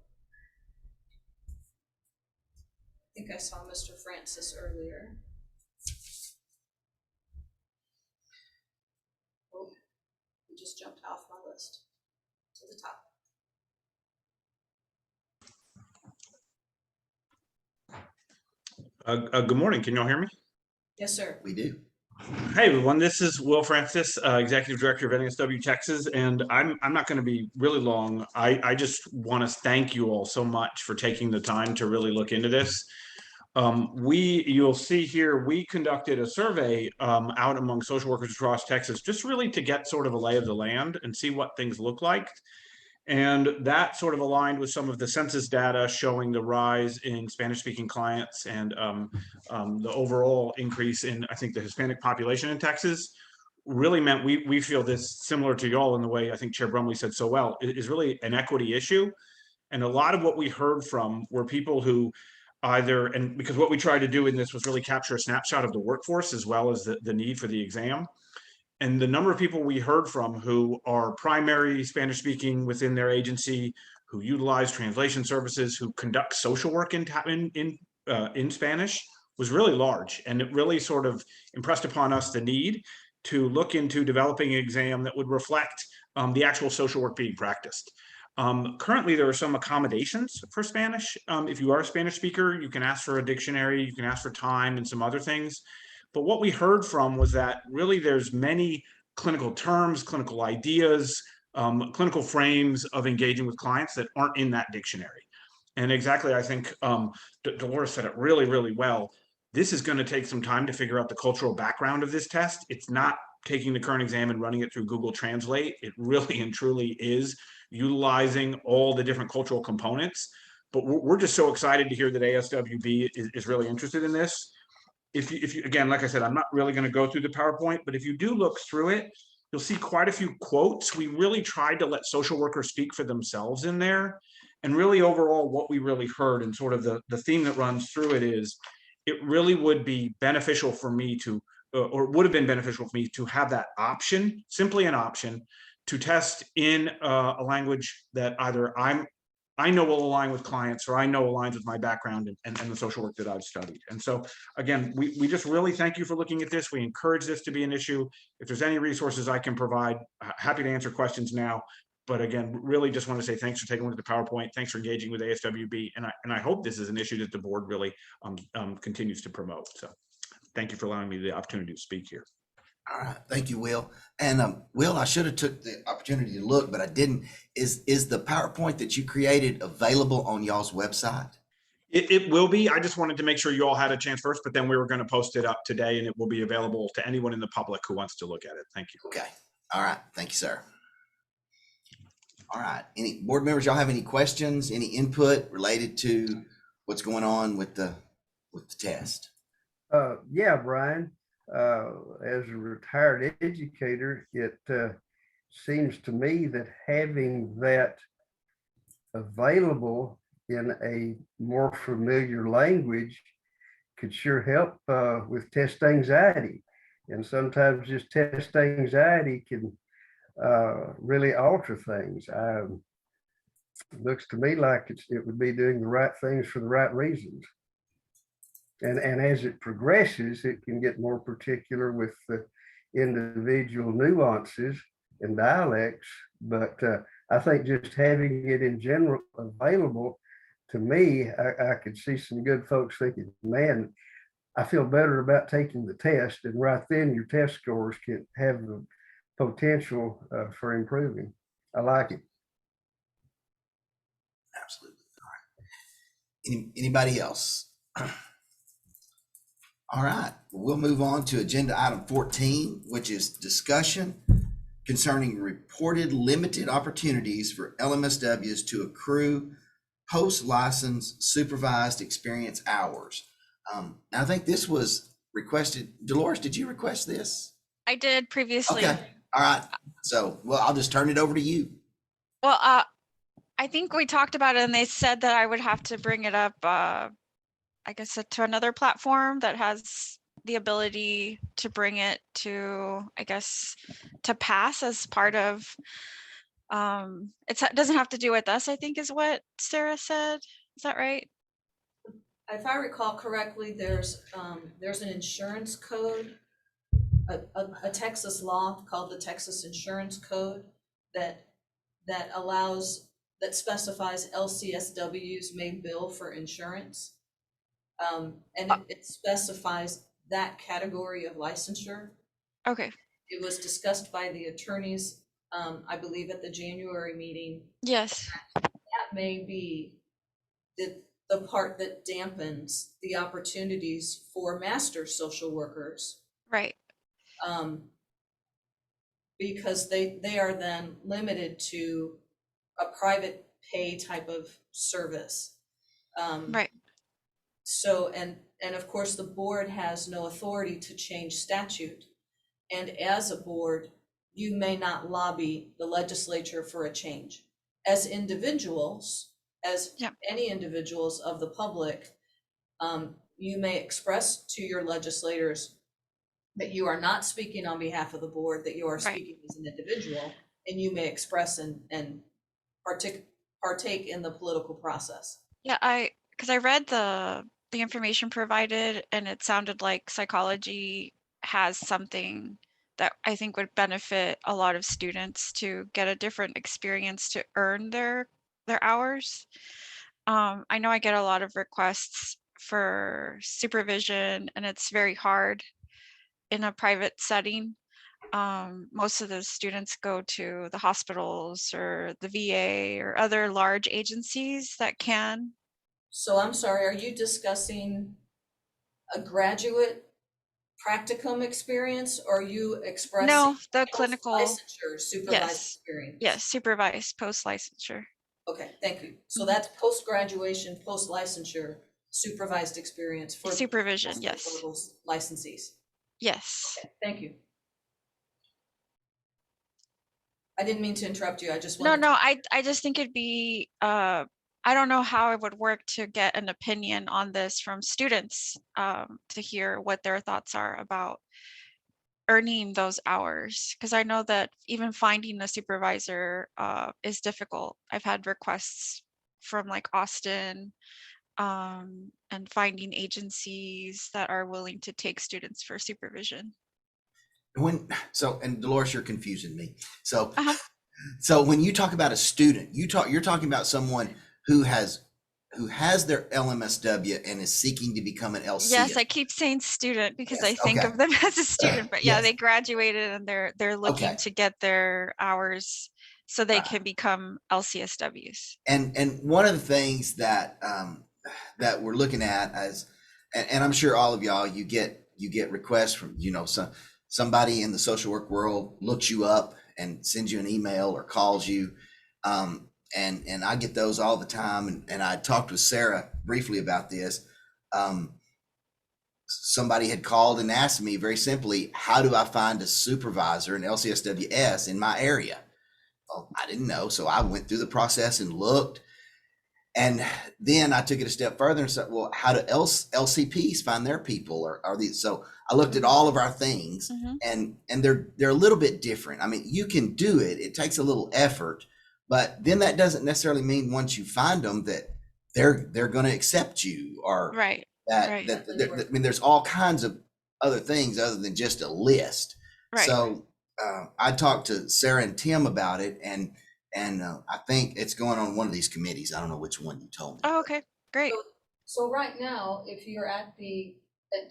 I think I saw Mr. Francis earlier. Oh, he just jumped off my list to the top. Good morning. Can y'all hear me? Yes, sir. We do. Hey, everyone. This is Will Francis, Executive Director of NASW Texas, and I'm not going to be really long. I just want to thank you all so much for taking the time to really look into this. You'll see here, we conducted a survey out among social workers across Texas, just really to get sort of a lay of the land and see what things look like. And that sort of aligned with some of the census data showing the rise in Spanish-speaking clients and the overall increase in, I think, the Hispanic population in Texas. Really meant we feel this, similar to y'all in the way I think Chair Brumley said so well, is really an equity issue. And a lot of what we heard from were people who because what we tried to do in this was really capture a snapshot of the workforce as well as the need for the exam. And the number of people we heard from who are primary Spanish speaking within their agency, who utilize translation services, who conduct social work in Spanish, was really large. And it really sort of impressed upon us the need to look into developing an exam that would reflect the actual social work being practiced. Currently, there are some accommodations for Spanish. If you are a Spanish speaker, you can ask for a dictionary, you can ask for time and some other things. But what we heard from was that really there's many clinical terms, clinical ideas, clinical frames of engaging with clients that aren't in that dictionary. And exactly, I think Dolores said it really, really well. This is going to take some time to figure out the cultural background of this test. It's not taking the current exam and running it through Google Translate. It really and truly is utilizing all the different cultural components. But we're just so excited to hear that ASWB is really interested in this. If you again, like I said, I'm not really going to go through the PowerPoint, but if you do look through it, you'll see quite a few quotes. We really tried to let social workers speak for themselves in there. And really overall, what we really heard and sort of the theme that runs through it is, it really would be beneficial for me to, or would have been beneficial for me to have that option, simply an option, to test in a language that either I know will align with clients, or I know aligns with my background and the social work that I've studied. And so, again, we just really thank you for looking at this. We encourage this to be an issue. If there's any resources I can provide, happy to answer questions now. But again, really just want to say thanks for taking a look at the PowerPoint. Thanks for engaging with ASWB. And I hope this is an issue that the board really continues to promote. So thank you for allowing me the opportunity to speak here. All right, thank you, Will. And Will, I should have took the opportunity to look, but I didn't. Is the PowerPoint that you created available on y'all's website? It will be. I just wanted to make sure you all had a chance first, but then we were going to post it up today, and it will be available to anyone in the public who wants to look at it. Thank you. Okay. All right. Thank you, sir. All right. Any board members, y'all have any questions, any input related to what's going on with the test? Yeah, Brian, as a retired educator, it seems to me that having that available in a more familiar language could sure help with test anxiety. And sometimes just test anxiety can really alter things. Looks to me like it would be doing the right things for the right reasons. And as it progresses, it can get more particular with the individual nuances and dialects. But I think just having it in general available, to me, I could see some good folks thinking, man, I feel better about taking the test. And right then your test scores can have the potential for improving. I like it. Absolutely. All right. Anybody else? All right, we'll move on to agenda item 14, which is discussion concerning reported limited opportunities for LMSWs to accrue post-license supervised experience hours. I think this was requested. Dolores, did you request this? I did previously. Okay, all right. So, well, I'll just turn it over to you. Well, I think we talked about it and they said that I would have to bring it up, I guess, to another platform that has the ability to bring it to, I guess, to pass as part of, it doesn't have to do with us, I think is what Sarah said. Is that right? If I recall correctly, there's an insurance code, a Texas law called the Texas Insurance Code that specifies LCSWs may bill for insurance. And it specifies that category of licensure. Okay. It was discussed by the attorneys, I believe at the January meeting. Yes. That may be the part that dampens the opportunities for master social workers. Right. Because they are then limited to a private pay type of service. Right. So, and of course, the board has no authority to change statute. And as a board, you may not lobby the legislature for a change. As individuals, any individuals of the public, you may express to your legislators that you are not speaking on behalf of the board, that you are speaking as an individual, and you may express and partake in the political process. Yeah, because I read the information provided and it sounded like psychology has something that I think would benefit a lot of students to get a different experience to earn their hours. I know I get a lot of requests for supervision and it's very hard in a private setting. Most of the students go to the hospitals or the VA or other large agencies that can. So I'm sorry, are you discussing a graduate practicum experience, or are you expressing? No, the clinical licensure supervised experience? Yes, supervised post-licensure. Okay, thank you. So that's post-graduation, post-licensure supervised experience for supervision, yes. Licensees. Yes. Okay, thank you. I didn't mean to interrupt you. I just wanted I just think it'd be I don't know how it would work to get an opinion on this from students, to hear what their thoughts are about earning those hours? Because I know that even finding a supervisor is difficult. I've had requests from like Austin, and finding agencies that are willing to take students for supervision. And Dolores, you're confusing me. So, Uh-huh. so when you talk about a student, you're talking about someone who has their LMSW and is seeking to become an LC. Yes, I keep saying student because I Yes, think okay. of them as a student, but yeah, Yes. they graduated and they're looking Okay. to get their hours so they can become LCSWs. And one of the things that that we're looking at and I'm sure all of y'all, you get requests from, somebody in the social work world looks you up and sends you an email or calls you. And I get those all the time. And I talked with Sarah briefly about this. Somebody had called and asked me very simply, how do I find a supervisor in LCSWS in my area? Well, I didn't know. So I went through the process and looked. And then I took it a step further and said, well, how do LCPs find their people? Or are these? So I looked at all of our things, and they're a little bit different. I mean, you can do it. It takes a little effort, but then that doesn't necessarily mean once you find them that they're going to accept you, or Right. I mean, there's all kinds of other things other than just a list. Right. So I talked to Sarah and Tim about it, and I think it's going on one of these committees. I don't know which one you told me. Oh, okay, great. So right now, if you're at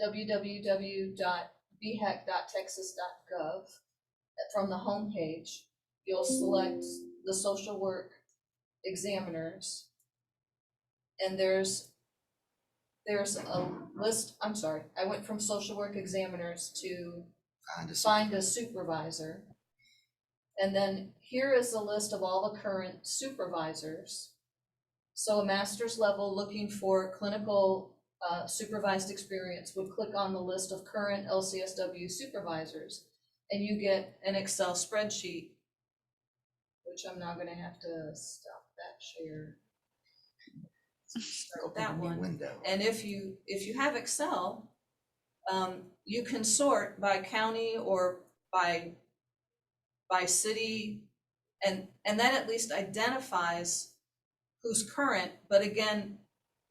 www.bhac.texas.gov, from the homepage, you'll select the social work examiners, and there's a list. I'm sorry, I went from social work examiners to find a supervisor. And then here is a list of all the current supervisors. So a master's level looking for clinical supervised experience would click on the list of current LCSW supervisors, and you get an Excel spreadsheet, which I'm now going to have to stop that share. Start that one. Window. And if you have Excel, you can sort by county or by city, and that at least identifies who's current. But again,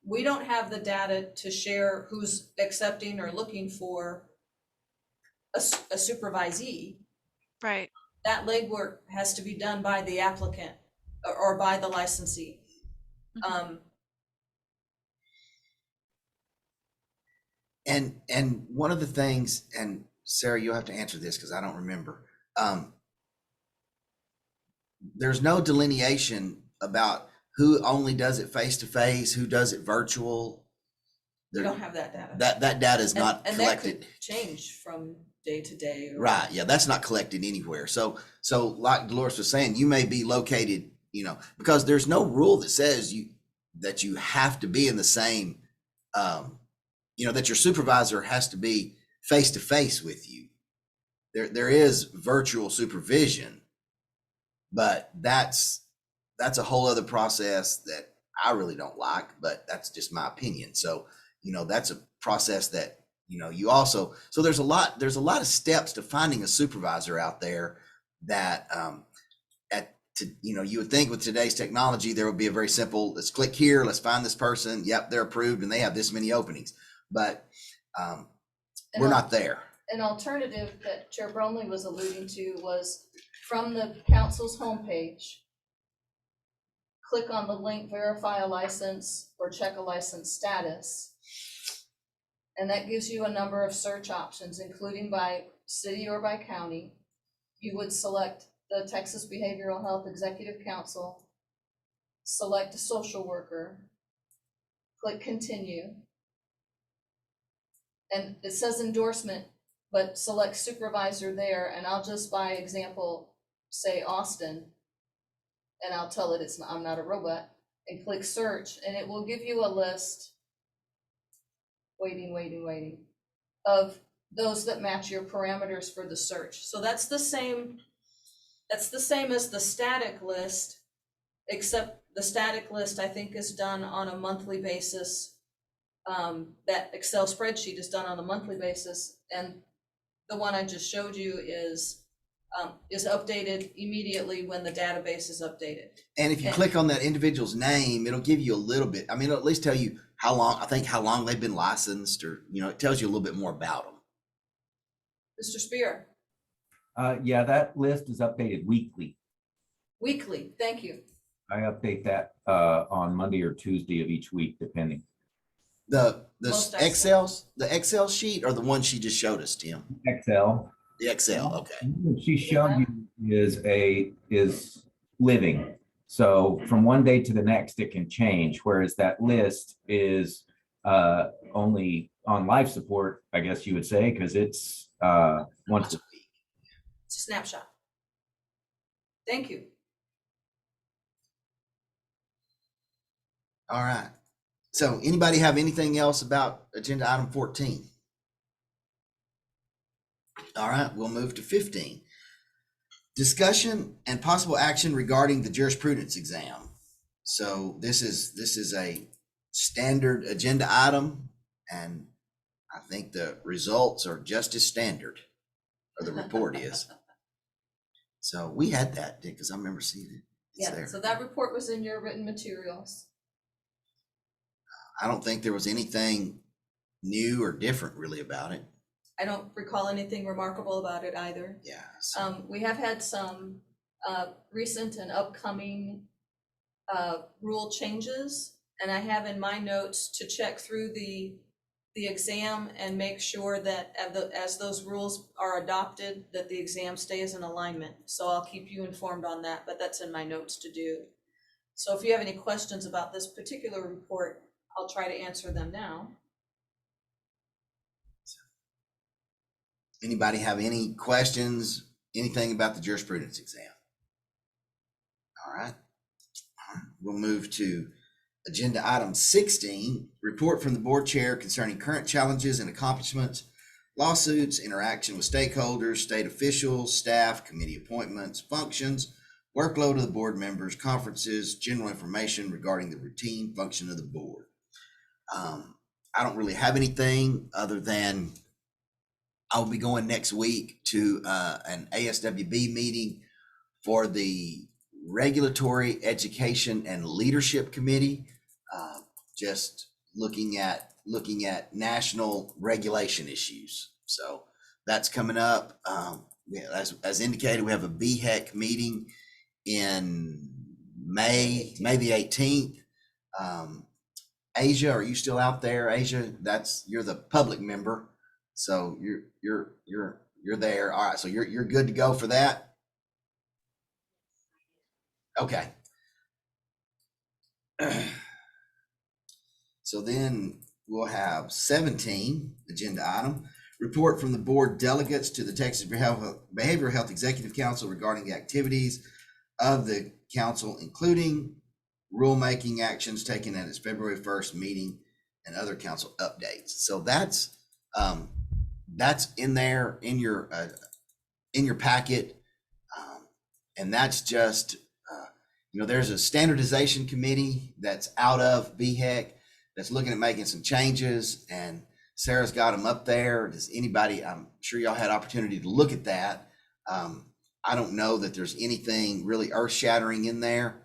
we don't have the data to share who's accepting or looking for a supervisee. Right. That legwork has to be done by the applicant or by the licensee. And one of the things, and Sarah, you'll have to answer this because I don't remember. There's no delineation about who only does it face-to-face, who does it virtual. We don't have that data. That data is not and collected. That could change from day to day. Right. Yeah, that's not collected anywhere. So like Dolores was saying, you may be located, because there's no rule that says that you have to be in the same, that your supervisor has to be face-to-face with you. There is virtual supervision, but that's a whole other process that I really don't like, but that's just my opinion. So, that's a process that, you also, so there's a lot of steps to finding a supervisor out there that, you would think with today's technology, there would be a very simple, let's click here, let's find this person. Yep, they're approved and they have this many openings, but we're not there. An alternative that Chair Bromley was alluding to was from the council's homepage, click on the link, verify a license or check a license status. And that gives you a number of search options, including by city or by county. You would select the Texas Behavioral Health Executive Council, select a social worker, click continue. And it says endorsement, but select supervisor there. And I'll just, by example, say Austin, and I'll tell it I'm not a robot, and click search, and it will give you a list, waiting, of those that match your parameters for the search. So that's the same as the static list, except the static list, I think, is done on a monthly basis. That Excel spreadsheet is done on a monthly basis, and the one I just showed you is updated immediately when the database is updated. And if you click on that individual's name, it'll give you a little bit, I mean, it'll at least tell you how long they've been licensed, or, it tells you a little bit more about them. Mr. Spear, Yeah, that list is updated weekly. weekly, thank you. I update that on Monday or Tuesday of each week, depending. The Most excellent. the Excel sheet, or the one she just showed us, Tim? Excel. The Excel, okay. What she showed you is living. So from one day to the next, it can change, whereas that list is only on life support, I guess you would say, because it's once a week. It's a snapshot. Thank you. All right. So anybody have anything else about agenda item 14? All right, we'll move to 15. Discussion and possible action regarding the jurisprudence exam. So this is a standard agenda item, and I think the results are just as standard, or the report is. So we had that, because I remember seeing it. It's Yeah, there. so that report was in your written materials. I don't think there was anything new or different really about it. I don't recall anything remarkable about it either. Yeah. So, We have had some recent and upcoming rule changes, and I have in my notes to check through the exam and make sure that as those rules are adopted, that the exam stays in alignment. So I'll keep you informed on that, but that's in my notes to do. So if you have any questions about this particular report, I'll try to answer them now. anybody have any questions, anything about the jurisprudence exam? All right. We'll move to agenda item 16, report from the board chair concerning current challenges and accomplishments, lawsuits, interaction with stakeholders, state officials, staff, committee appointments, functions, workload of the board members, conferences, general information regarding the routine function of the board. I don't really have anything other than I'll be going next week to an ASWB meeting for the Regulatory Education and Leadership Committee, just looking at national regulation issues. So that's coming up. As indicated, we have a BHEC meeting in May the 18th. Asia, are you still out there? Asia, you're the public member, so you're there. All right, so you're good to go for that. Okay. So then we'll have 17 agenda item, report from the board delegates to the Texas Behavioral Health Executive Council regarding the activities of the council, including rulemaking actions taken at its February 1st meeting and other council updates. So that's in there in your packet, and that's just there's a standardization committee that's out of BHEC that's looking at making some changes, and Sarah's got them up there. Does anybody? I'm sure y'all had opportunity to look at that. I don't know that there's anything really earth-shattering in there.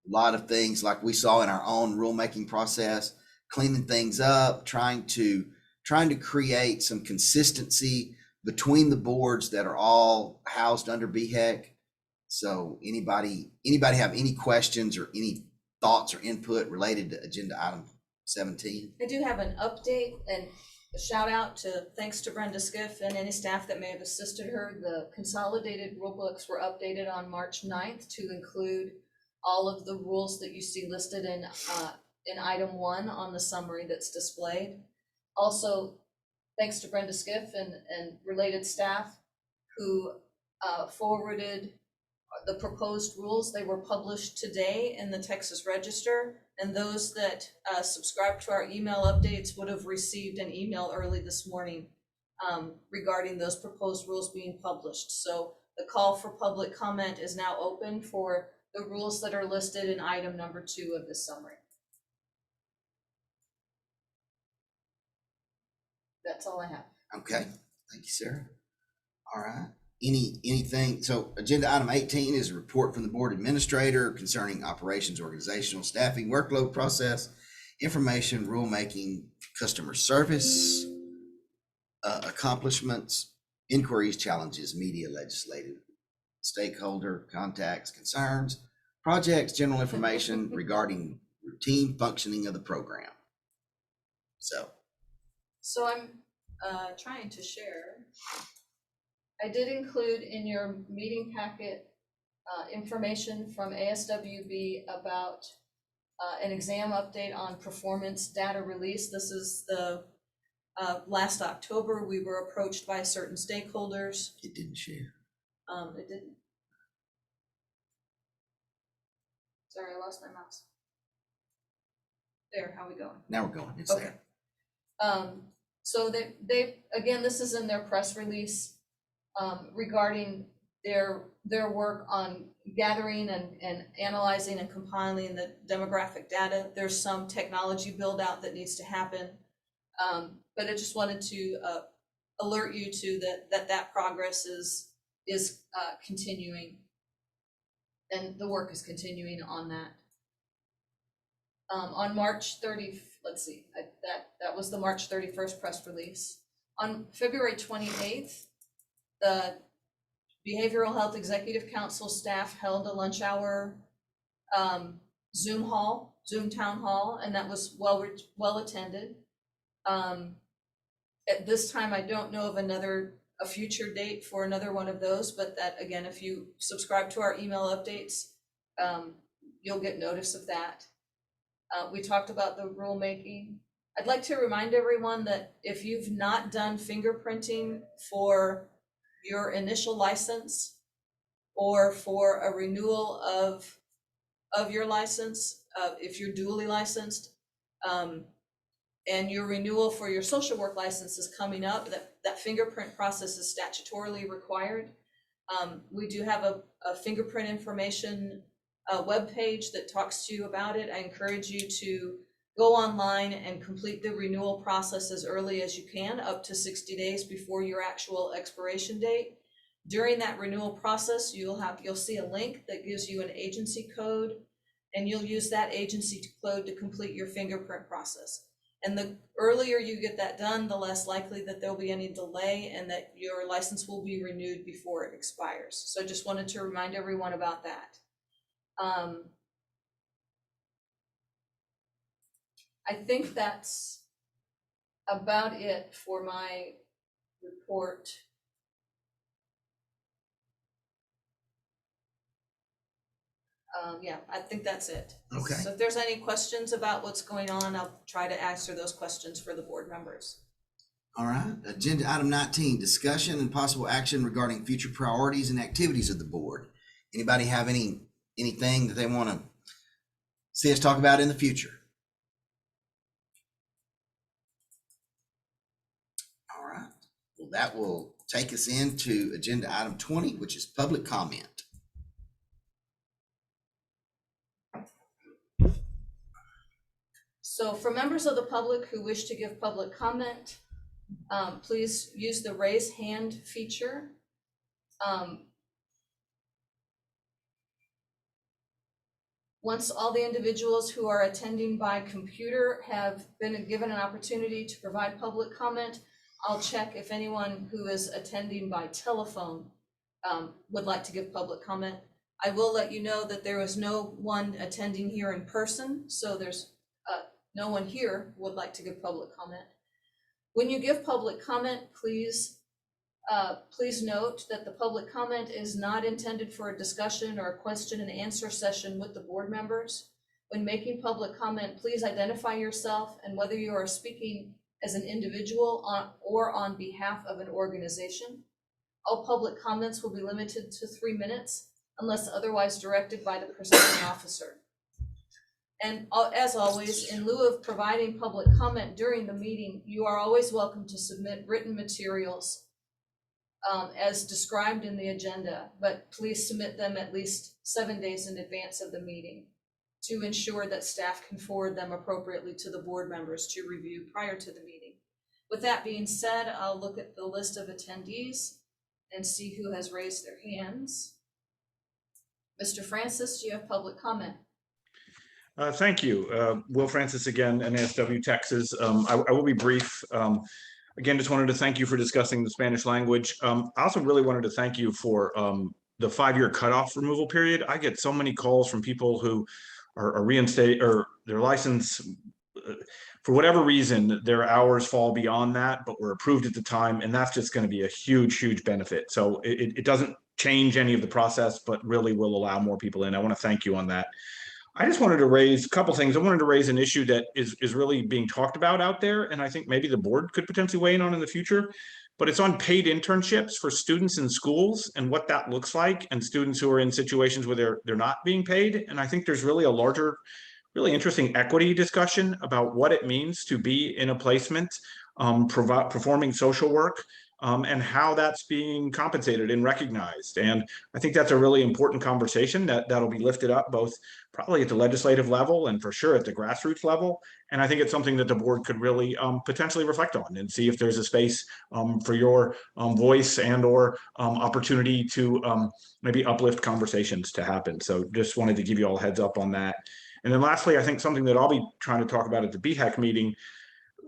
A lot of things like we saw in our own rulemaking process, cleaning things up, trying to create some consistency between the boards that are all housed under BHEC. So anybody have any questions or any thoughts or input related to agenda item 17? I do have an update and a shout out to thanks to Brenda Skiff and any staff that may have assisted her. The consolidated rule books were updated on March 9th to include all of the rules that you see listed in item 1 on the summary that's displayed. Also, thanks to Brenda Skiff and related staff who forwarded the proposed rules. They were published today in the Texas Register, and those that subscribe to our email updates would have received an email early this morning regarding those proposed rules being published. So the call for public comment is now open for the rules that are listed in item number 2 of this summary. That's all I have. Okay, thank you, Sarah. All right, anything, so agenda item 18 is a report from the board administrator concerning operations, organizational, staffing, workload process, information, rulemaking, customer service, accomplishments, inquiries, challenges, media, legislative, stakeholder contacts, concerns, projects, general information regarding routine functioning of the program. So I'm trying to share. I did include in your meeting packet information from ASWB about an exam update on performance data release. This is the last October, we were approached by certain stakeholders. It didn't share. It didn't. Sorry, I lost my mouse. There, how we going? Now we're going, it's Okay. there. So they again, this is in their press release regarding their work on gathering and analyzing and compiling the demographic data. There's some technology build out that needs to happen. But I just wanted to alert you to that progress is continuing, and the work is continuing on that. On March 30th, let's see, that was the March 31st press release. On February 28th, the Behavioral Health Executive Council staff held a lunch hour Zoom town hall, and that was well attended. At this time, I don't know of a future date for another one of those, but that again, if you subscribe to our email updates, you'll get notice of that. We talked about the rulemaking. I'd like to remind everyone that if you've not done fingerprinting for your initial license or for a renewal of your license, if you're dually licensed, and your renewal for your social work license is coming up, that fingerprint process is statutorily required. We do have a fingerprint information webpage that talks to you about it. I encourage you to go online and complete the renewal process as early as you can, up to 60 days before your actual expiration date. During that renewal process, you'll see a link that gives you an agency code, and you'll use that agency code to complete your fingerprint process. And the earlier you get that done, the less likely that there'll be any delay and that your license will be renewed before it expires. So I just wanted to remind everyone about that. I think that's about it for my report. Yeah, I think that's it. Okay. So if there's any questions about what's going on, I'll try to answer those questions for the board members. All right, agenda item 19, discussion and possible action regarding future priorities and activities of the board. Anybody have anything that they want to see us talk about in the future? All right, well, that will take us into agenda item 20, which is public comment. So for members of the public who wish to give public comment, please use the raise hand feature. Once all the individuals who are attending by computer have been given an opportunity to provide public comment, I'll check if anyone who is attending by telephone would like to give public comment. I will let you know that there is no one attending here in person, so there's no one here would like to give public comment. When you give public comment, please note that the public comment is not intended for a discussion or a question and answer session with the board members. When making public comment, please identify yourself and whether you are speaking as an individual or on behalf of an organization. All public comments will be limited to 3 minutes unless otherwise directed by the presiding officer. And as always, in lieu of providing public comment during the meeting, you are always welcome to submit written materials as described in the agenda, but please submit them at least 7 days in advance of the meeting to ensure that staff can forward them appropriately to the board members to review prior to the meeting. With that being said, I'll look at the list of attendees and see who has raised their hands. Mr. Francis, do you have public comment? Thank you. Will Francis again, NASW Texas. I will be brief. Again, just wanted to thank you for discussing the Spanish language. I also really wanted to thank you for the 5-year cutoff removal period. I get so many calls from people who are reinstated or their license, for whatever reason, their hours fall beyond that, but were approved at the time. And that's just going to be a huge, huge benefit. So it doesn't change any of the process, but really will allow more people in. I want to thank you on that. I just wanted to raise a couple things. I wanted to raise an issue that is really being talked about out there, and I think maybe the board could potentially weigh in on in the future, but it's on paid internships for students in schools and what that looks like, and students who are in situations where they're not being paid. And I think there's really a larger, really interesting equity discussion about what it means to be in a placement, performing social work, and how that's being compensated and recognized. And I think that's a really important conversation that'll be lifted up both probably at the legislative level and for sure at the grassroots level. And I think it's something that the board could really potentially reflect on and see if there's a space for your voice and or opportunity to maybe uplift conversations to happen. So just wanted to give you all a heads up on that. And then lastly, I think something that I'll be trying to talk about at the BHAC meeting,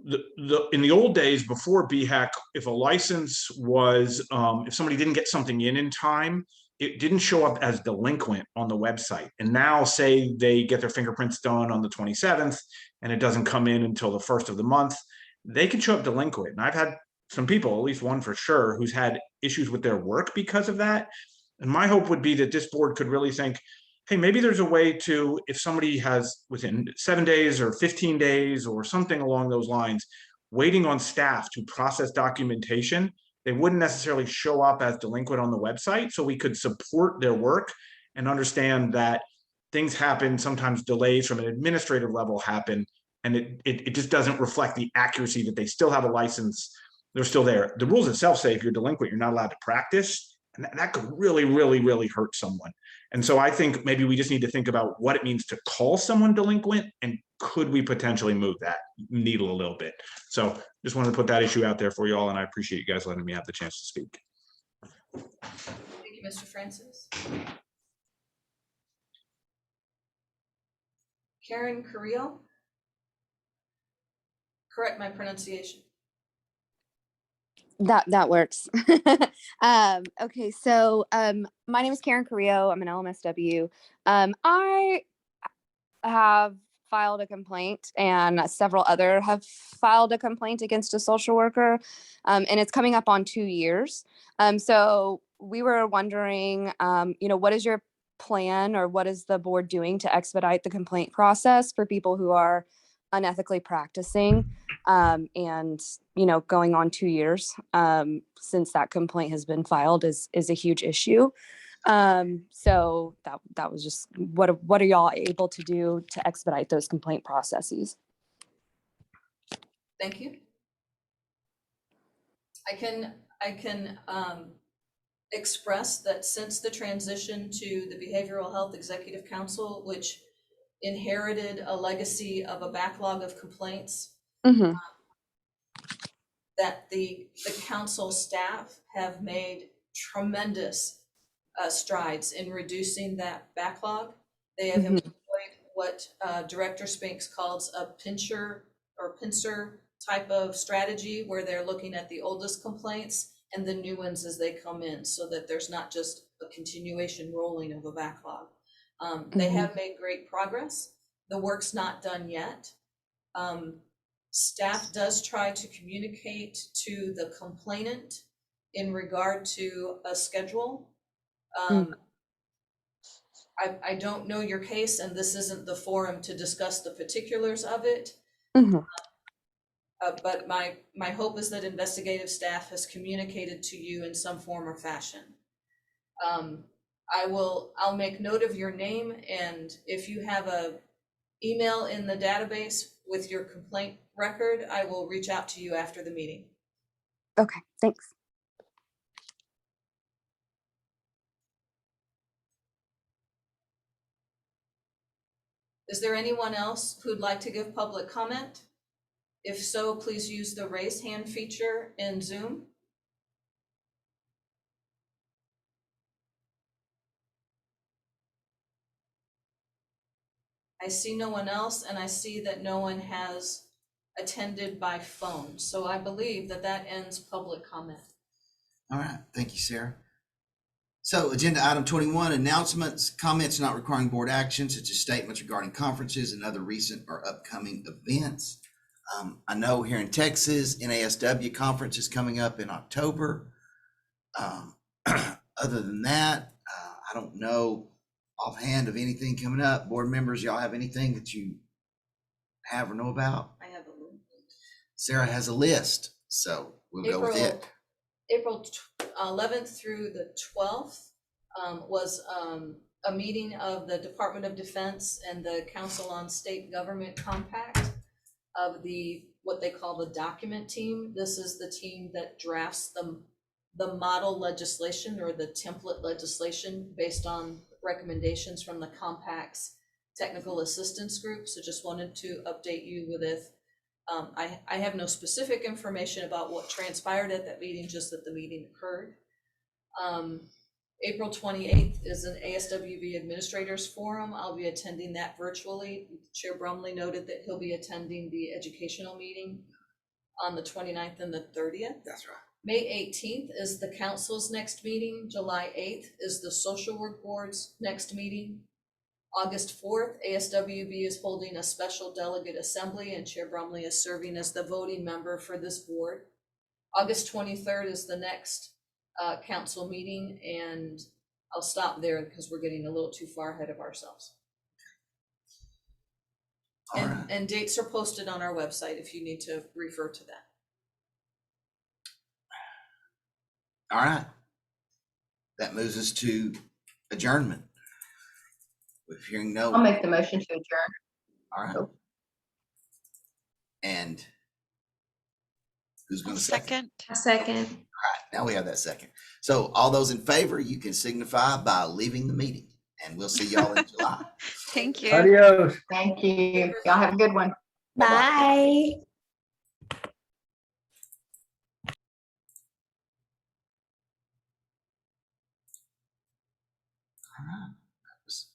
in the old days before BHAC, if a license was, if somebody didn't get something in time, it didn't show up as delinquent on the website. And now say they get their fingerprints done on the 27th and it doesn't come in until the 1st of the month, they can show up delinquent. And I've had some people, at least one for sure, who's had issues with their work because of that. And my hope would be that this board could really think, hey, maybe there's a way to, if somebody has within 7 days or 15 days or something along those lines, waiting on staff to process documentation, they wouldn't necessarily show up as delinquent on the website. So we could support their work and understand that things happen, sometimes delays from an administrative level happen, and it just doesn't reflect the accuracy that they still have a license. They're still there. The rules itself say if you're delinquent, you're not allowed to practice. And that could really, really, really hurt someone. And so I think maybe we just need to think about what it means to call someone delinquent and could we potentially move that needle a little bit. So just wanted to put that issue out there for you all, and I appreciate you guys letting me have the chance to speak. Thank you, Mr. Francis. Karen Carrillo. Correct my pronunciation. That works. Okay, so my name is Karen Carrillo. I'm an LMSW. I have filed a complaint, and several other have filed a complaint against a social worker, and it's coming up on 2 years. So we were wondering, what is your plan, or what is the board doing to expedite the complaint process for people who are unethically practicing, and going on 2 years since that complaint has been filed is a huge issue. So that was just what are y'all able to do to expedite those complaint processes? Thank you. I can express that since the transition to the Behavioral Health Executive Council, which inherited a legacy of a backlog of complaints, that the council staff have made tremendous strides in reducing that backlog. They have employed what Director Spinks calls a pincer type of strategy, where they're looking at the oldest complaints and the new ones as they come in, so that there's not just a continuation rolling of a backlog. They have made great progress. The work's not done yet. Staff does try to communicate to the complainant in regard to a schedule. I don't know your case, and this isn't the forum to discuss the particulars of it. But my hope is that investigative staff has communicated to you in some form or fashion. I'll make note of your name, and if you have a email in the database with your complaint record, I will reach out to you after the meeting. Okay, thanks. Is there anyone else who'd like to give public comment? If so, please use the raise hand feature in Zoom. I see no one else, and I see that no one has attended by phone. So I believe that that ends public comment. All right, thank you, Sarah. So agenda item 21, announcements, comments not requiring board action, such as statements regarding conferences and other recent or upcoming events. I know here in Texas, NASW conference is coming up in October. Other than that, I don't know offhand of anything coming up. Board members, y'all have anything that you have or know about? I have a little. Sarah has a list, so we'll go with it. April 11th through the 12th was a meeting of the Department of Defense and the Council on State Government Compact of what they call the document team. This is the team that drafts the model legislation or the template legislation based on recommendations from the Compact's technical assistance group. So just wanted to update you with it. I have no specific information about what transpired at that meeting, just that the meeting occurred. April 28th is an ASWB Administrators Forum. I'll be attending that virtually. Chair Brumley noted that he'll be attending the educational meeting on the 29th and the 30th. That's right. May 18th is the council's next meeting. July 8th is the social work board's next meeting. August 4th, ASWB is holding a special delegate assembly, and Chair Brumley is serving as the voting member for this board. August 23rd is the next council meeting, and I'll stop there because we're getting a little too far ahead of ourselves. And dates are posted on our website if you need to refer to that. All right. That moves us to adjournment. With hearing no. I'll make the motion to adjourn. All right. And who's going to second? A second. All right, now we have that second. So all those in favor, you can signify by leaving the meeting, and we'll see y'all in July. Thank you. Adios. Thank you. Y'all have a good one. Bye. All right. That was